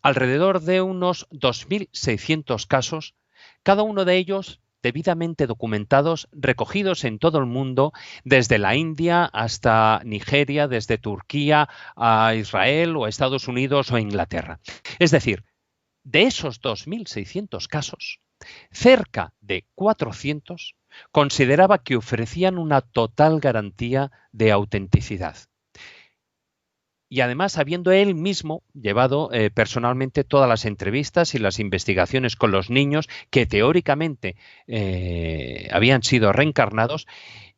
alrededor de unos 2.600 casos, cada uno de ellos debidamente documentados, recogidos en todo el mundo, desde la India hasta Nigeria, desde Turquía a Israel o a Estados Unidos o a Inglaterra. Es decir, de esos 2.600 casos, cerca de 400 consideraba que ofrecían una total garantía de autenticidad. Y además, habiendo él mismo llevado personalmente todas las entrevistas y las investigaciones con los niños que teóricamente habían sido reencarnados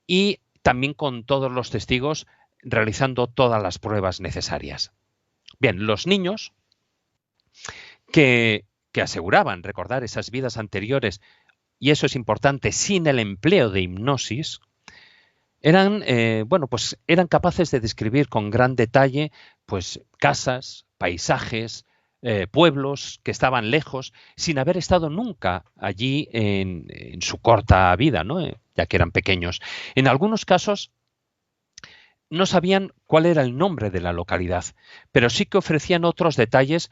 y también con todos los testigos realizando todas las pruebas necesarias. Bien, los niños que aseguraban recordar esas vidas anteriores, y eso es importante, sin el empleo de hipnosis, eran capaces de describir con gran detalle pues, casas, paisajes, pueblos que estaban lejos, sin haber estado nunca allí en su corta vida, ¿no? Ya que eran pequeños. En algunos casos no sabían cuál era el nombre de la localidad, pero sí que ofrecían otros detalles,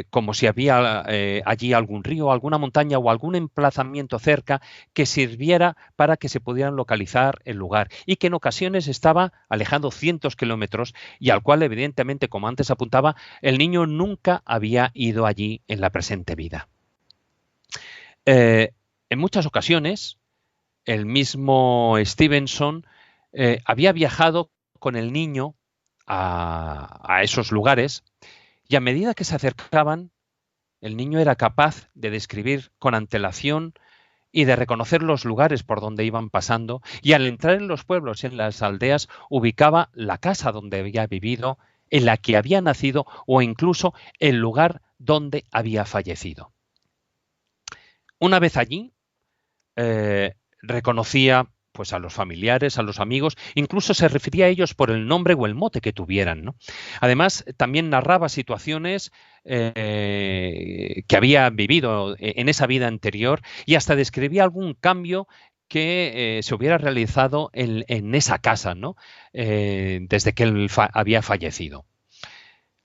como si había allí algún río, alguna montaña o algún emplazamiento cerca que sirviera para que se pudieran localizar el lugar y que en ocasiones estaba alejado cientos de kilómetros y al cual evidentemente, como antes apuntaba, el niño nunca había ido allí en la presente vida. En muchas ocasiones el mismo Stevenson había viajado con el niño a esos lugares. Y a medida que se acercaban, el niño era capaz de describir con antelación y de reconocer los lugares por donde iban pasando, y al entrar en los pueblos y en las aldeas ubicaba la casa donde había vivido, en la que había nacido o incluso el lugar donde había fallecido. Una vez allí, reconocía pues a los familiares, a los amigos, incluso se refería a ellos por el nombre o el mote que tuvieran, ¿no? Además, también narraba situaciones que había vivido en esa vida anterior y hasta describía algún cambio que se hubiera realizado en esa casa, ¿no? Desde que él había fallecido.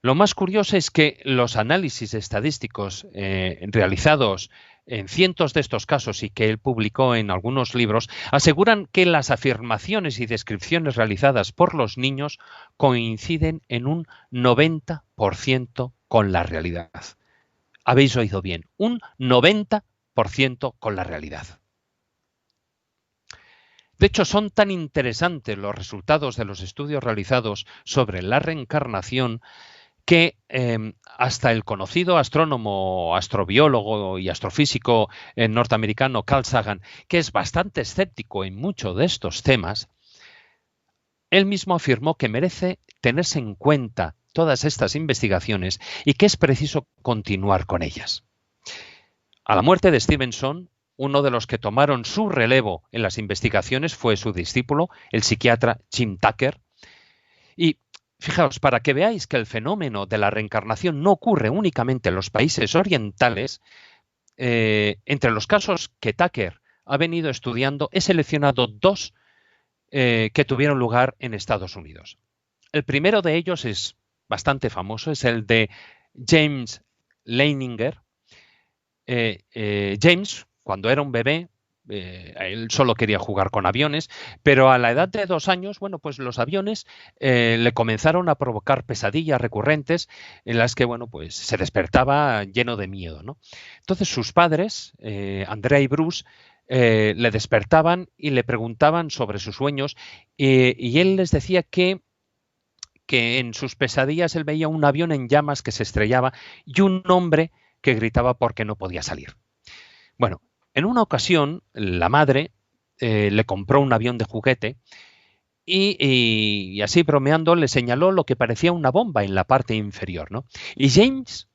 Lo más curioso es que los análisis estadísticos realizados en cientos de estos casos y que él publicó en algunos libros aseguran que las afirmaciones y descripciones realizadas por los niños coinciden en un 90% con la realidad. Habéis oído bien, un 90% con la realidad. De hecho, son tan interesantes los resultados de los estudios realizados sobre la reencarnación que hasta el conocido astrónomo, astrobiólogo y astrofísico norteamericano Carl Sagan, que es bastante escéptico en muchos de estos temas, él mismo afirmó que merece tenerse en cuenta todas estas investigaciones y que es preciso continuar con ellas. A la muerte de Stevenson, uno de los que tomaron su relevo en las investigaciones fue su discípulo, el psiquiatra Jim Tucker. Y fijaos, para que veáis que el fenómeno de la reencarnación no ocurre únicamente en los países orientales, entre los casos que Tucker ha venido estudiando, he seleccionado dos que tuvieron lugar en Estados Unidos. El primero de ellos es bastante famoso, es el de James Leininger. James, cuando era un bebé, él solo quería jugar con aviones, pero a la edad de 2 años, bueno, pues los aviones le comenzaron a provocar pesadillas recurrentes en las que, bueno, pues se despertaba lleno de miedo, ¿no? Entonces sus padres, Andrea y Bruce, le despertaban y le preguntaban sobre sus sueños y él les decía que en sus pesadillas él veía un avión en llamas que se estrellaba y un hombre que gritaba porque no podía salir. Bueno, en una ocasión la madre le compró un avión de juguete y así bromeando le señaló lo que parecía una bomba en la parte inferior, ¿no? Y James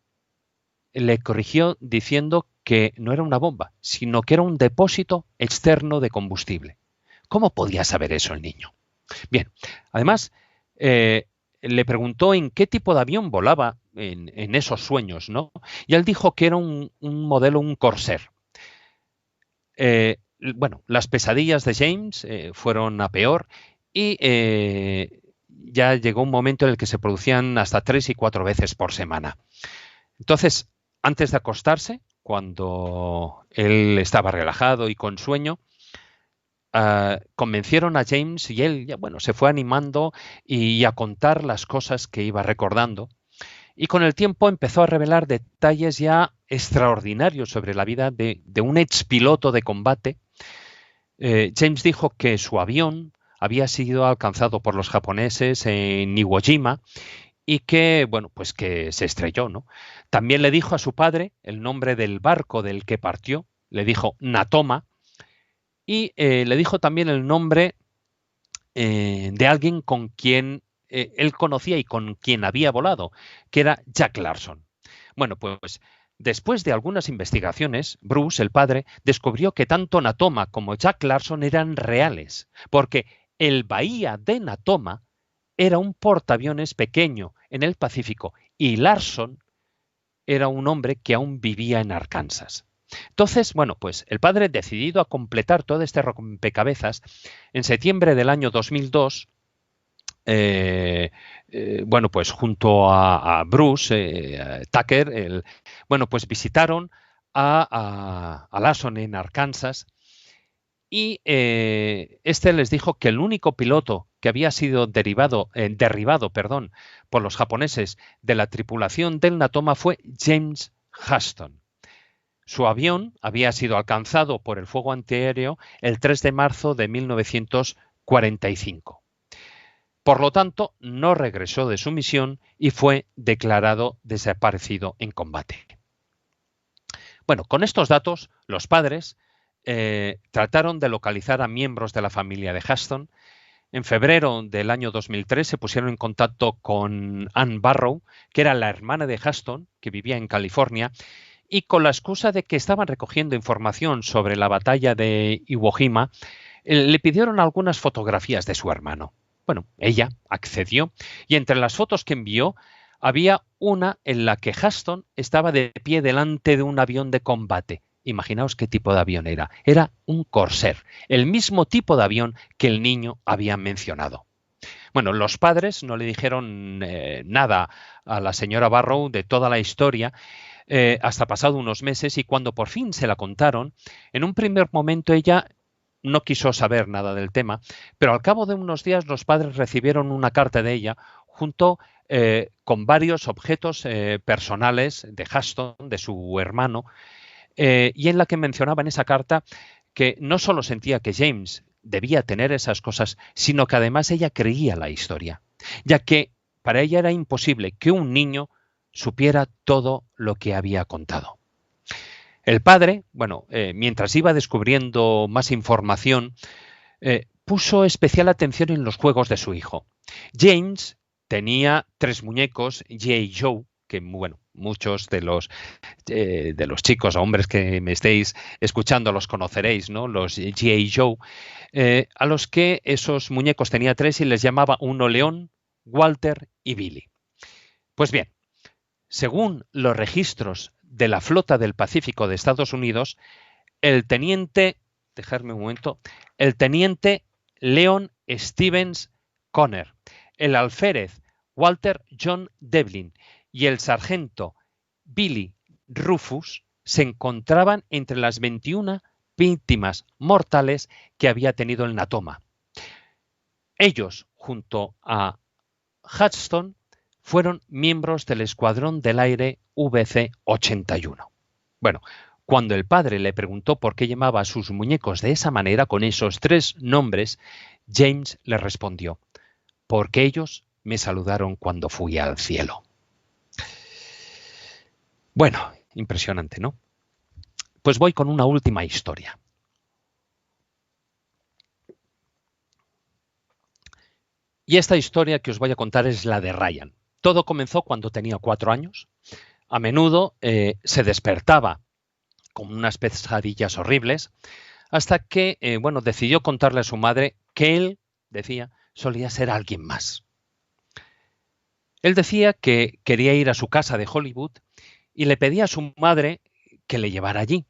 le corrigió diciendo que no era una bomba, sino que era un depósito externo de combustible. ¿Cómo podía saber eso el niño? Bien, además le preguntó en qué tipo de avión volaba en esos sueños, ¿no? Y él dijo que era un modelo, un Corsair. Bueno, las pesadillas de James fueron a peor y ya llegó un momento en el que se producían hasta 3 y 4 veces por semana. Entonces, antes de acostarse, cuando él estaba relajado y con sueño, convencieron a James y él ya, bueno, se fue animando y a contar las cosas que iba recordando. Y con el tiempo empezó a revelar detalles ya extraordinarios sobre la vida de un expiloto de combate. James dijo que su avión había sido alcanzado por los japoneses en Iwo Jima y que, bueno, pues que se estrelló, ¿no? También le dijo a su padre el nombre del barco del que partió, le dijo Natoma, y le dijo también el nombre de alguien con quien él conocía y con quien había volado, que era Jack Larson. Bueno, pues después de algunas investigaciones, Bruce, el padre, descubrió que tanto Natoma como Jack Larson eran reales, porque el bahía de Natoma era un portaaviones pequeño en el Pacífico y Larson era un hombre que aún vivía en Arkansas. Entonces, bueno, pues el padre, decidido a completar todo este rompecabezas, en septiembre del año 2002, bueno, pues junto a Bruce, Tucker, bueno, pues visitaron a Larson en Arkansas y este les dijo que el único piloto que había sido derribado, por los japoneses de la tripulación del Natoma fue James Huston. Su avión había sido alcanzado por el fuego antiaéreo el 3 de marzo de 1945. Por lo tanto, no regresó de su misión y fue declarado desaparecido en combate. Bueno, con estos datos, los padres trataron de localizar a miembros de la familia de Huston. En febrero del año 2003 se pusieron en contacto con Ann Barrow, que era la hermana de Huston, que vivía en California, y con la excusa de que estaban recogiendo información sobre la batalla de Iwo Jima, le pidieron algunas fotografías de su hermano. Bueno, ella accedió y entre las fotos que envió había una en la que Huston estaba de pie delante de un avión de combate. Imaginaos qué tipo de avión era. Era un Corsair, el mismo tipo de avión que el niño había mencionado. Bueno, los padres no le dijeron nada a la señora Barrow de toda la historia hasta pasado unos meses, y cuando por fin se la contaron, en un primer momento ella no quiso saber nada del tema, pero al cabo de unos días los padres recibieron una carta de ella junto con varios objetos personales de Huston, de su hermano, y en la que mencionaba en esa carta que no solo sentía que James debía tener esas cosas, sino que además ella creía la historia, ya que para ella era imposible que un niño supiera todo lo que había contado. El padre, bueno, mientras iba descubriendo más información, puso especial atención en los juegos de su hijo. James tenía 3 muñecos G.I. Joe, que bueno, muchos de los chicos o hombres que me estéis escuchando los conoceréis, ¿no? Los G.I. Joe, a los que esos muñecos tenía 3 y les llamaba uno León, Walter y Billy. Pues bien, según los registros de la Flota del Pacífico de Estados Unidos, el teniente Leon Stevens Conner, el alférez Walter John Devlin y el sargento Billy Rufus se encontraban entre las 21 víctimas mortales que había tenido el Natoma. Ellos, junto a Hudson, fueron miembros del Escuadrón del Aire VC-81. Bueno, cuando el padre le preguntó por qué llamaba a sus muñecos de esa manera, con esos 3 nombres, James le respondió: porque ellos me saludaron cuando fui al cielo. Bueno, impresionante, ¿no? Pues voy con una última historia. Y esta historia que os voy a contar es la de Ryan. Todo comenzó cuando tenía 4 años. A menudo se despertaba con unas pesadillas horribles, hasta que, decidió contarle a su madre que él, decía, solía ser alguien más. Él decía que quería ir a su casa de Hollywood y le pedía a su madre que le llevara allí.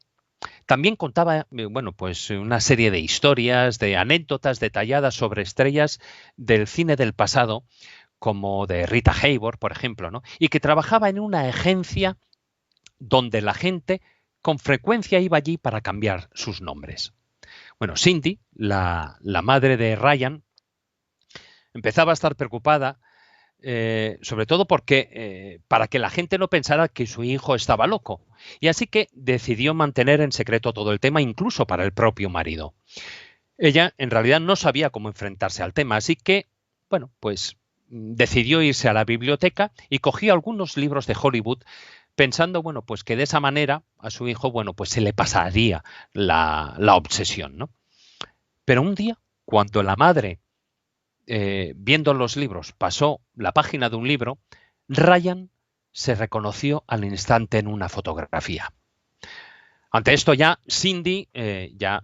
También contaba, una serie de historias, de anécdotas detalladas sobre estrellas del cine del pasado, como de Rita Hayworth, por ejemplo, ¿no? Y que trabajaba en una agencia donde la gente con frecuencia iba allí para cambiar sus nombres. Bueno, Cindy, la madre de Ryan, empezaba a estar preocupada, sobre todo porque para que la gente no pensara que su hijo estaba loco. Y así que decidió mantener en secreto todo el tema, incluso para el propio marido. Ella en realidad no sabía cómo enfrentarse al tema, así que, decidió irse a la biblioteca y cogió algunos libros de Hollywood, pensando, que de esa manera a su hijo, se le pasaría la obsesión, ¿no? Pero un día, cuando la madre, viendo los libros, pasó la página de un libro, Ryan se reconoció al instante en una fotografía. Ante esto ya Cindy, la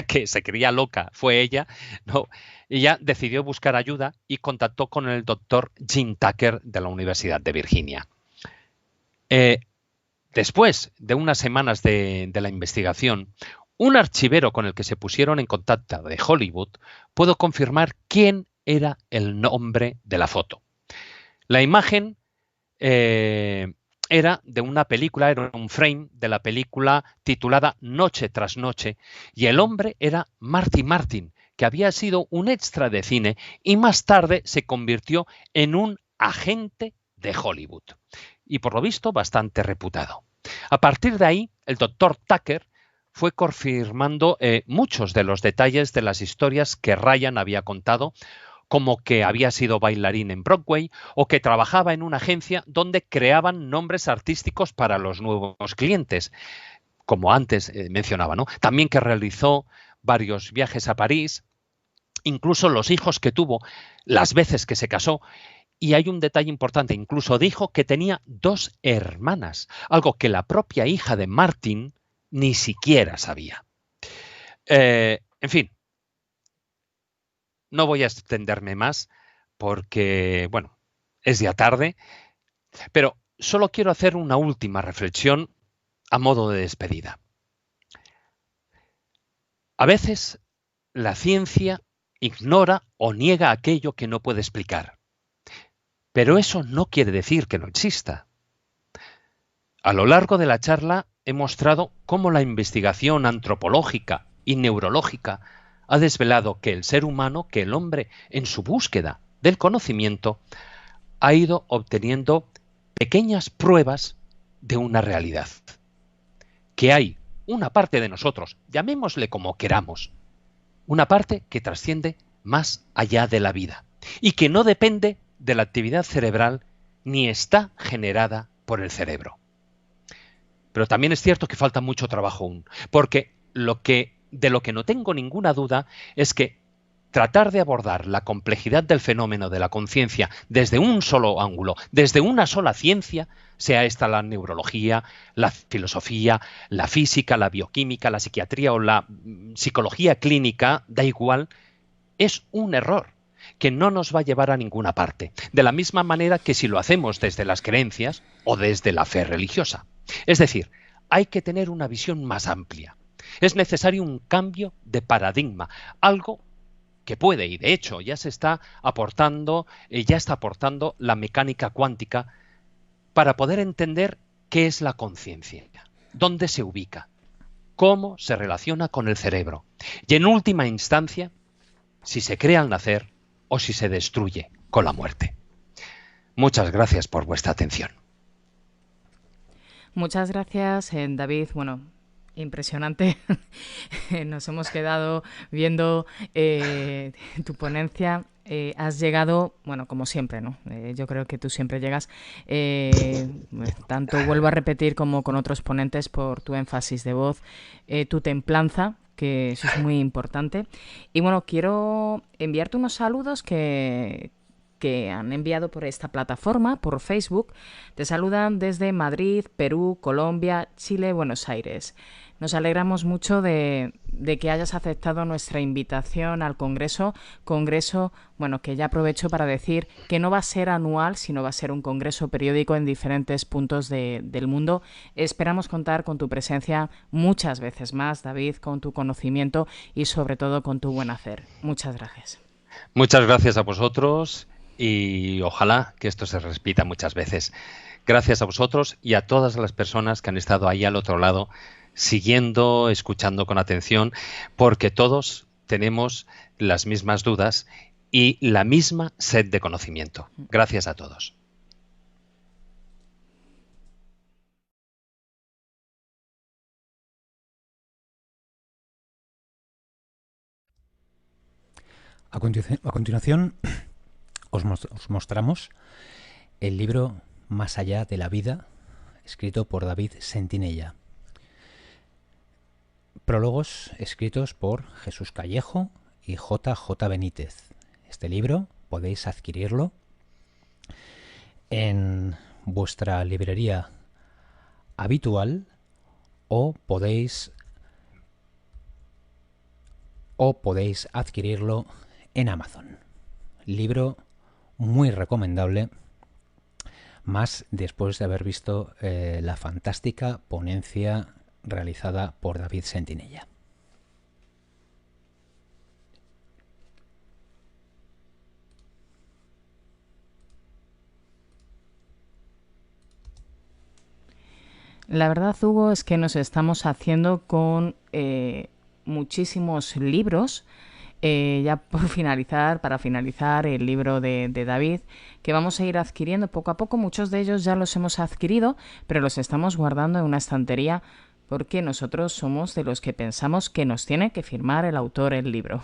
que se creía loca fue ella, ¿no? Ella decidió buscar ayuda y contactó con el doctor Jim Tucker de la Universidad de Virginia. Después de unas semanas de la investigación, un archivero con el que se pusieron en contacto de Hollywood pudo confirmar quién era el nombre de la foto. La imagen era de una película, era un frame de la película titulada Noche tras Noche, y el hombre era Marty Martin, que había sido un extra de cine y más tarde se convirtió en un agente de Hollywood, y por lo visto bastante reputado. A partir de ahí, el doctor Tucker fue confirmando muchos de los detalles de las historias que Ryan había contado, como que había sido bailarín en Broadway o que trabajaba en una agencia donde creaban nombres artísticos para los nuevos clientes, como antes mencionaba, ¿no? También que realizó varios viajes a París, incluso los hijos que tuvo, las veces que se casó. Y hay un detalle importante, incluso dijo que tenía 2 hermanas, algo que la propia hija de Martin ni siquiera sabía. En fin, no voy a extenderme más porque, es ya tarde, pero solo quiero hacer una última reflexión a modo de despedida. A veces la ciencia ignora o niega aquello que no puede explicar. Pero eso no quiere decir que no exista. A lo largo de la charla he mostrado cómo la investigación antropológica y neurológica ha desvelado que el ser humano, que el hombre, en su búsqueda del conocimiento, ha ido obteniendo pequeñas pruebas de una realidad. Que hay una parte de nosotros, llamémosle como queramos, una parte que trasciende más allá de la vida y que no depende de la actividad cerebral ni está generada por el cerebro. Pero también es cierto que falta mucho trabajo aún, porque de lo que no tengo ninguna duda es que tratar de abordar la complejidad del fenómeno de la conciencia desde un solo ángulo, desde una sola ciencia, sea esta la neurología, la filosofía, la física, la bioquímica, la psiquiatría o la psicología clínica, da igual, es un error que no nos va a llevar a ninguna parte. De la misma manera que si lo hacemos desde las creencias o desde la fe religiosa. Es decir, hay que tener una visión más amplia. Es necesario un cambio de paradigma, algo que puede, y de hecho ya se está aportando, ya está aportando la mecánica cuántica para poder entender qué es la conciencia, dónde se ubica, cómo se relaciona con el cerebro y en última instancia, si se crea al nacer o si se destruye con la muerte. Muchas gracias por vuestra atención. Muchas gracias, David. Bueno, impresionante. Nos hemos quedado viendo tu ponencia. Has llegado, bueno, como siempre, ¿no? Yo creo que tú siempre llegas, tanto vuelvo a repetir como con otros ponentes, por tu énfasis de voz, tu templanza, que eso es muy importante. Y bueno, quiero enviarte unos saludos que han enviado por esta plataforma, por Facebook. Te saludan desde Madrid, Perú, Colombia, Chile, Buenos Aires. Nos alegramos mucho de que hayas aceptado nuestra invitación al Congreso, bueno, que ya aprovecho para decir que no va a ser anual, sino va a ser un congreso periódico en diferentes puntos del mundo. Esperamos contar con tu presencia muchas veces más, David, con tu conocimiento y sobre todo con tu buen hacer. Muchas gracias. Muchas gracias a vosotros y ojalá que esto se repita muchas veces. Gracias a vosotros y a todas las personas que han estado ahí al otro lado, siguiendo, escuchando con atención, porque todos tenemos las mismas dudas y la misma sed de conocimiento. Gracias a todos. A continuación os mostramos el libro Más allá de la vida, escrito por David Sentinella. Prólogos escritos por Jesús Callejo y J.J. Benítez. Este libro podéis adquirirlo en vuestra librería habitual o podéis adquirirlo en Amazon. Libro muy recomendable, más después de haber visto la fantástica ponencia realizada por David Sentinella. La verdad, Hugo, es que nos estamos haciendo con muchísimos libros. Ya para finalizar el libro de David, que vamos a ir adquiriendo poco a poco. Muchos de ellos ya los hemos adquirido, pero los estamos guardando en una estantería porque nosotros somos de los que pensamos que nos tiene que firmar el autor el libro.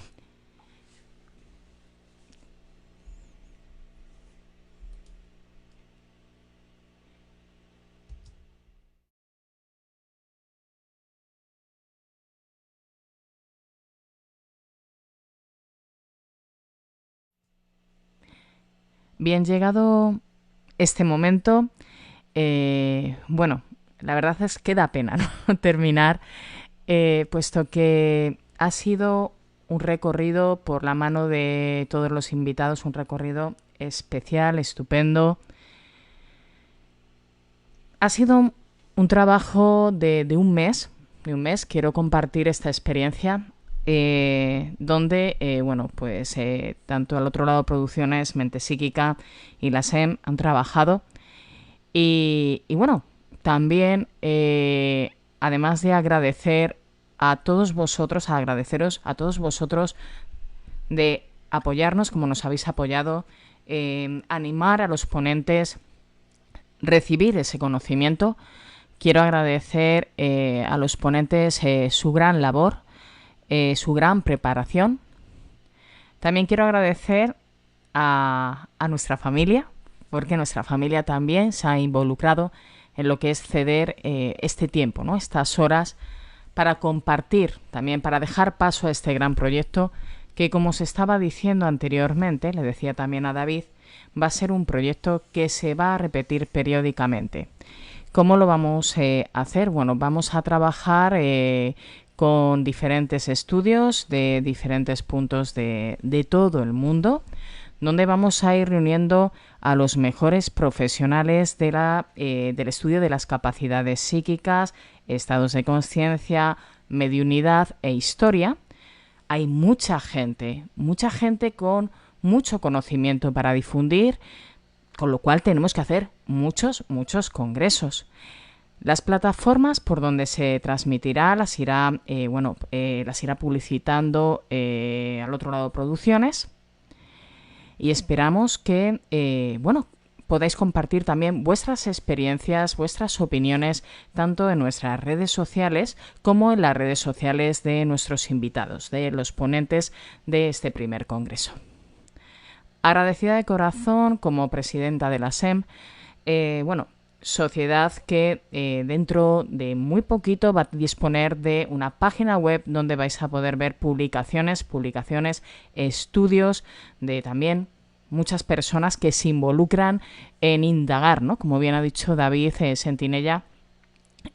Bien, llegado este momento, bueno, la verdad es que da pena, ¿no? terminar, puesto que ha sido un recorrido por la mano de todos los invitados, un recorrido especial, estupendo. Ha sido un trabajo de un mes. Quiero compartir esta experiencia. donde, bueno, pues tanto al otro lado Producciones, Mente Psíquica y la SEM han trabajado. Y bueno, también, además de agradecer a todos vosotros, agradeceros a todos vosotros de apoyarnos como nos habéis apoyado, animar a los ponentes, recibir ese conocimiento. Quiero agradecer a los ponentes su gran labor, su gran preparación. También quiero agradecer a nuestra familia, porque nuestra familia también se ha involucrado en lo que es ceder este tiempo, ¿no? Estas horas para compartir, también para dejar paso a este gran proyecto que, como os estaba diciendo anteriormente, le decía también a David, va a ser un proyecto que se va a repetir periódicamente. ¿Cómo lo vamos a hacer? Bueno, vamos a trabajar con diferentes estudios de diferentes puntos de todo el mundo, donde vamos a ir reuniendo a los mejores profesionales de del estudio de las capacidades psíquicas, estados de conciencia, mediunidad e historia. Hay mucha gente con mucho conocimiento para difundir, con lo cual tenemos que hacer muchos congresos. Las plataformas por donde se transmitirá las irá publicitando al otro lado Producciones, y esperamos que podáis compartir también vuestras experiencias, vuestras opiniones, tanto en nuestras redes sociales como en las redes sociales de nuestros invitados, de los ponentes de este primer congreso. Agradecida de corazón como presidenta de la SEM, sociedad que dentro de muy poquito va a disponer de una página web donde vais a poder ver publicaciones, estudios de también muchas personas que se involucran en indagar, ¿no? Como bien ha dicho David Sentinella,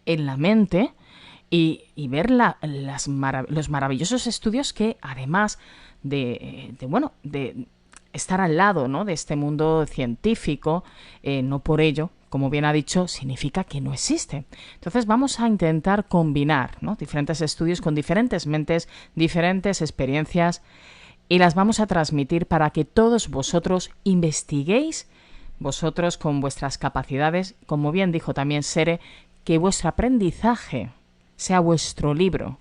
en la mente y ver los maravillosos estudios que, además de estar al lado, ¿no?, de este mundo científico, no por ello, como bien ha dicho, significa que no existe. Entonces vamos a intentar combinar, ¿no?, diferentes estudios con diferentes mentes, diferentes experiencias, y las vamos a transmitir para que todos vosotros investiguéis, vosotros con vuestras capacidades, como bien dijo también Sere, que vuestro aprendizaje sea vuestro libro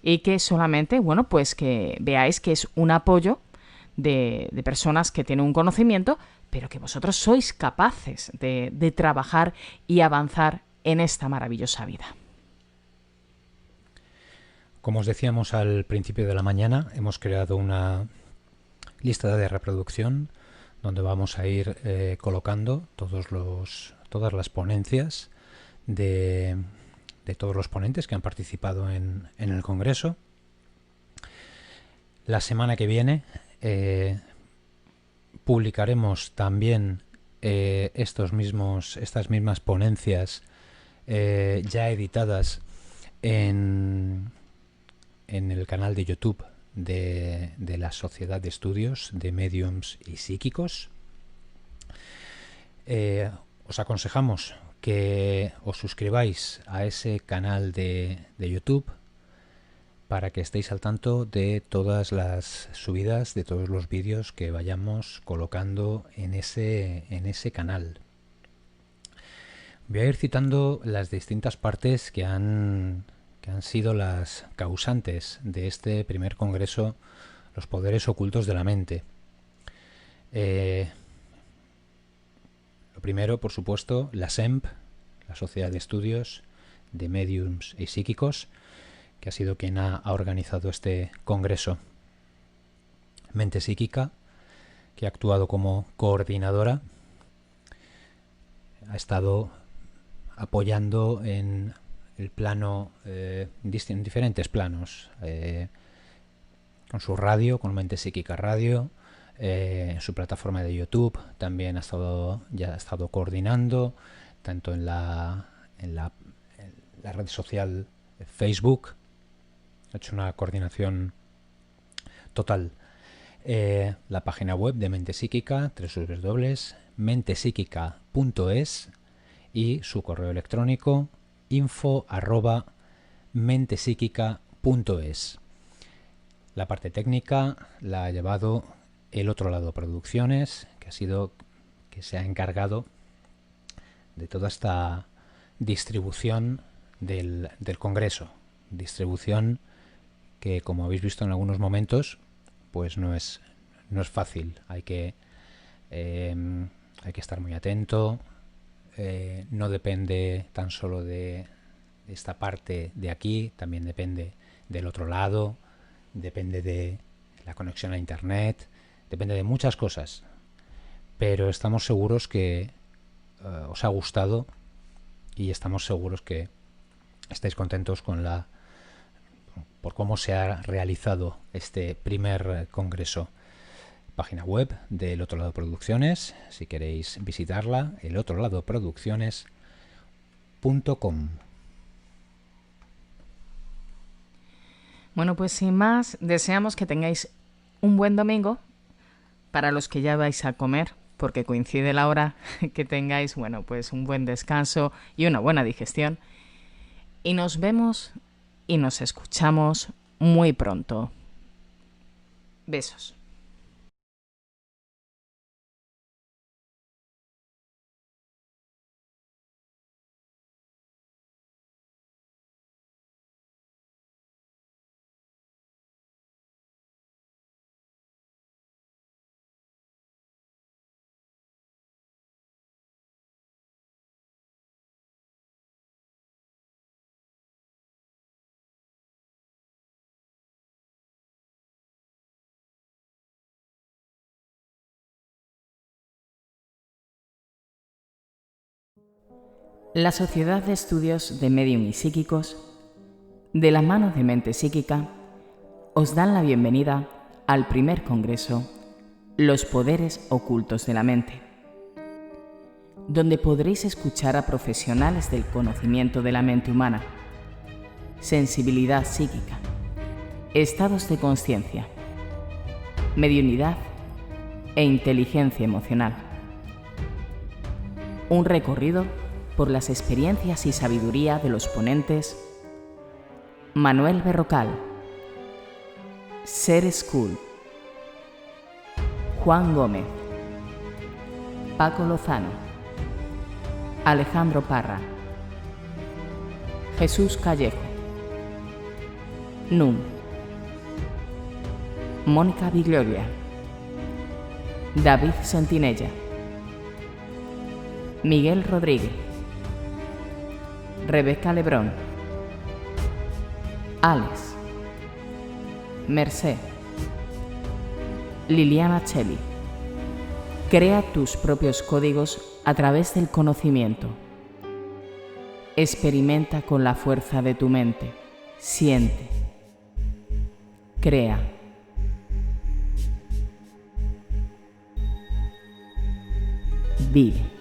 y que solamente, pues que veáis que es un apoyo de personas que tienen un conocimiento, pero que vosotros sois capaces de trabajar y avanzar en esta maravillosa vida. Como os decíamos al principio de la mañana, hemos creado una lista de reproducción donde vamos a ir colocando todas las ponencias de todos los ponentes que han participado en el Congreso. La semana que viene publicaremos también estas mismas ponencias ya editadas en el canal de YouTube de la Sociedad de Estudios de Médiums y Psíquicos. Os aconsejamos que os suscribáis a ese canal de YouTube para que estéis al tanto de todas las subidas, de todos los vídeos que vayamos colocando en ese canal. Voy a ir citando las distintas partes que han sido las causantes de este primer congreso, los poderes ocultos de la mente. Lo primero, por supuesto, la SEMP, la Sociedad de Estudios de Médiums y Psíquicos, que ha sido quien ha organizado este congreso. Mente Psíquica, que ha actuado como coordinadora, ha estado apoyando en el plano, en diferentes planos, con su radio, con Mente Psíquica Radio, en su plataforma de YouTube, también ha estado coordinando, tanto en la red social Facebook, ha hecho una coordinación total. La página web de Mente Psíquica, www.mentepsiquica.es, y su correo electrónico info@mentepsiquica.es. La parte técnica la ha llevado El Otro Lado Producciones, que se ha encargado de toda esta distribución del Congreso. Distribución que, como habéis visto en algunos momentos, pues no es fácil. Hay que estar muy atento. No depende tan solo de esta parte de aquí, también depende del otro lado, depende de la conexión a internet, depende de muchas cosas. Pero estamos seguros que os ha gustado y estamos seguros que estáis contentos por cómo se ha realizado este primer congreso. Página web de El Otro Lado Producciones, si queréis visitarla, elotroladoproducciones.com. Bueno, pues sin más, deseamos que tengáis un buen domingo. Para los que ya vais a comer, porque coincide la hora, que tengáis, bueno, pues un buen descanso y una buena digestión. Y nos vemos y nos escuchamos muy pronto. Besos. La Sociedad de Estudios de Medium y Psíquicos, de la mano de Mente Psíquica, os dan la bienvenida al primer congreso Los Poderes Ocultos de la Mente, donde podréis escuchar a profesionales del conocimiento de la mente humana, sensibilidad psíquica, estados de consciencia, mediunidad e inteligencia emocional. Un recorrido por las experiencias y sabiduría de los ponentes Manuel Berrocal, Ser School, Juan Gómez, Paco Lozano, Alejandro Parra, Jesús Callejo, Nun, Mónica Biglioria, David Sentinella, Miguel Rodríguez, Rebeca Lebrón, Alex, Merced, Liliana Cheli. Crea tus propios códigos a través del conocimiento. Experimenta con la fuerza de tu mente. Siente. Crea. Vive.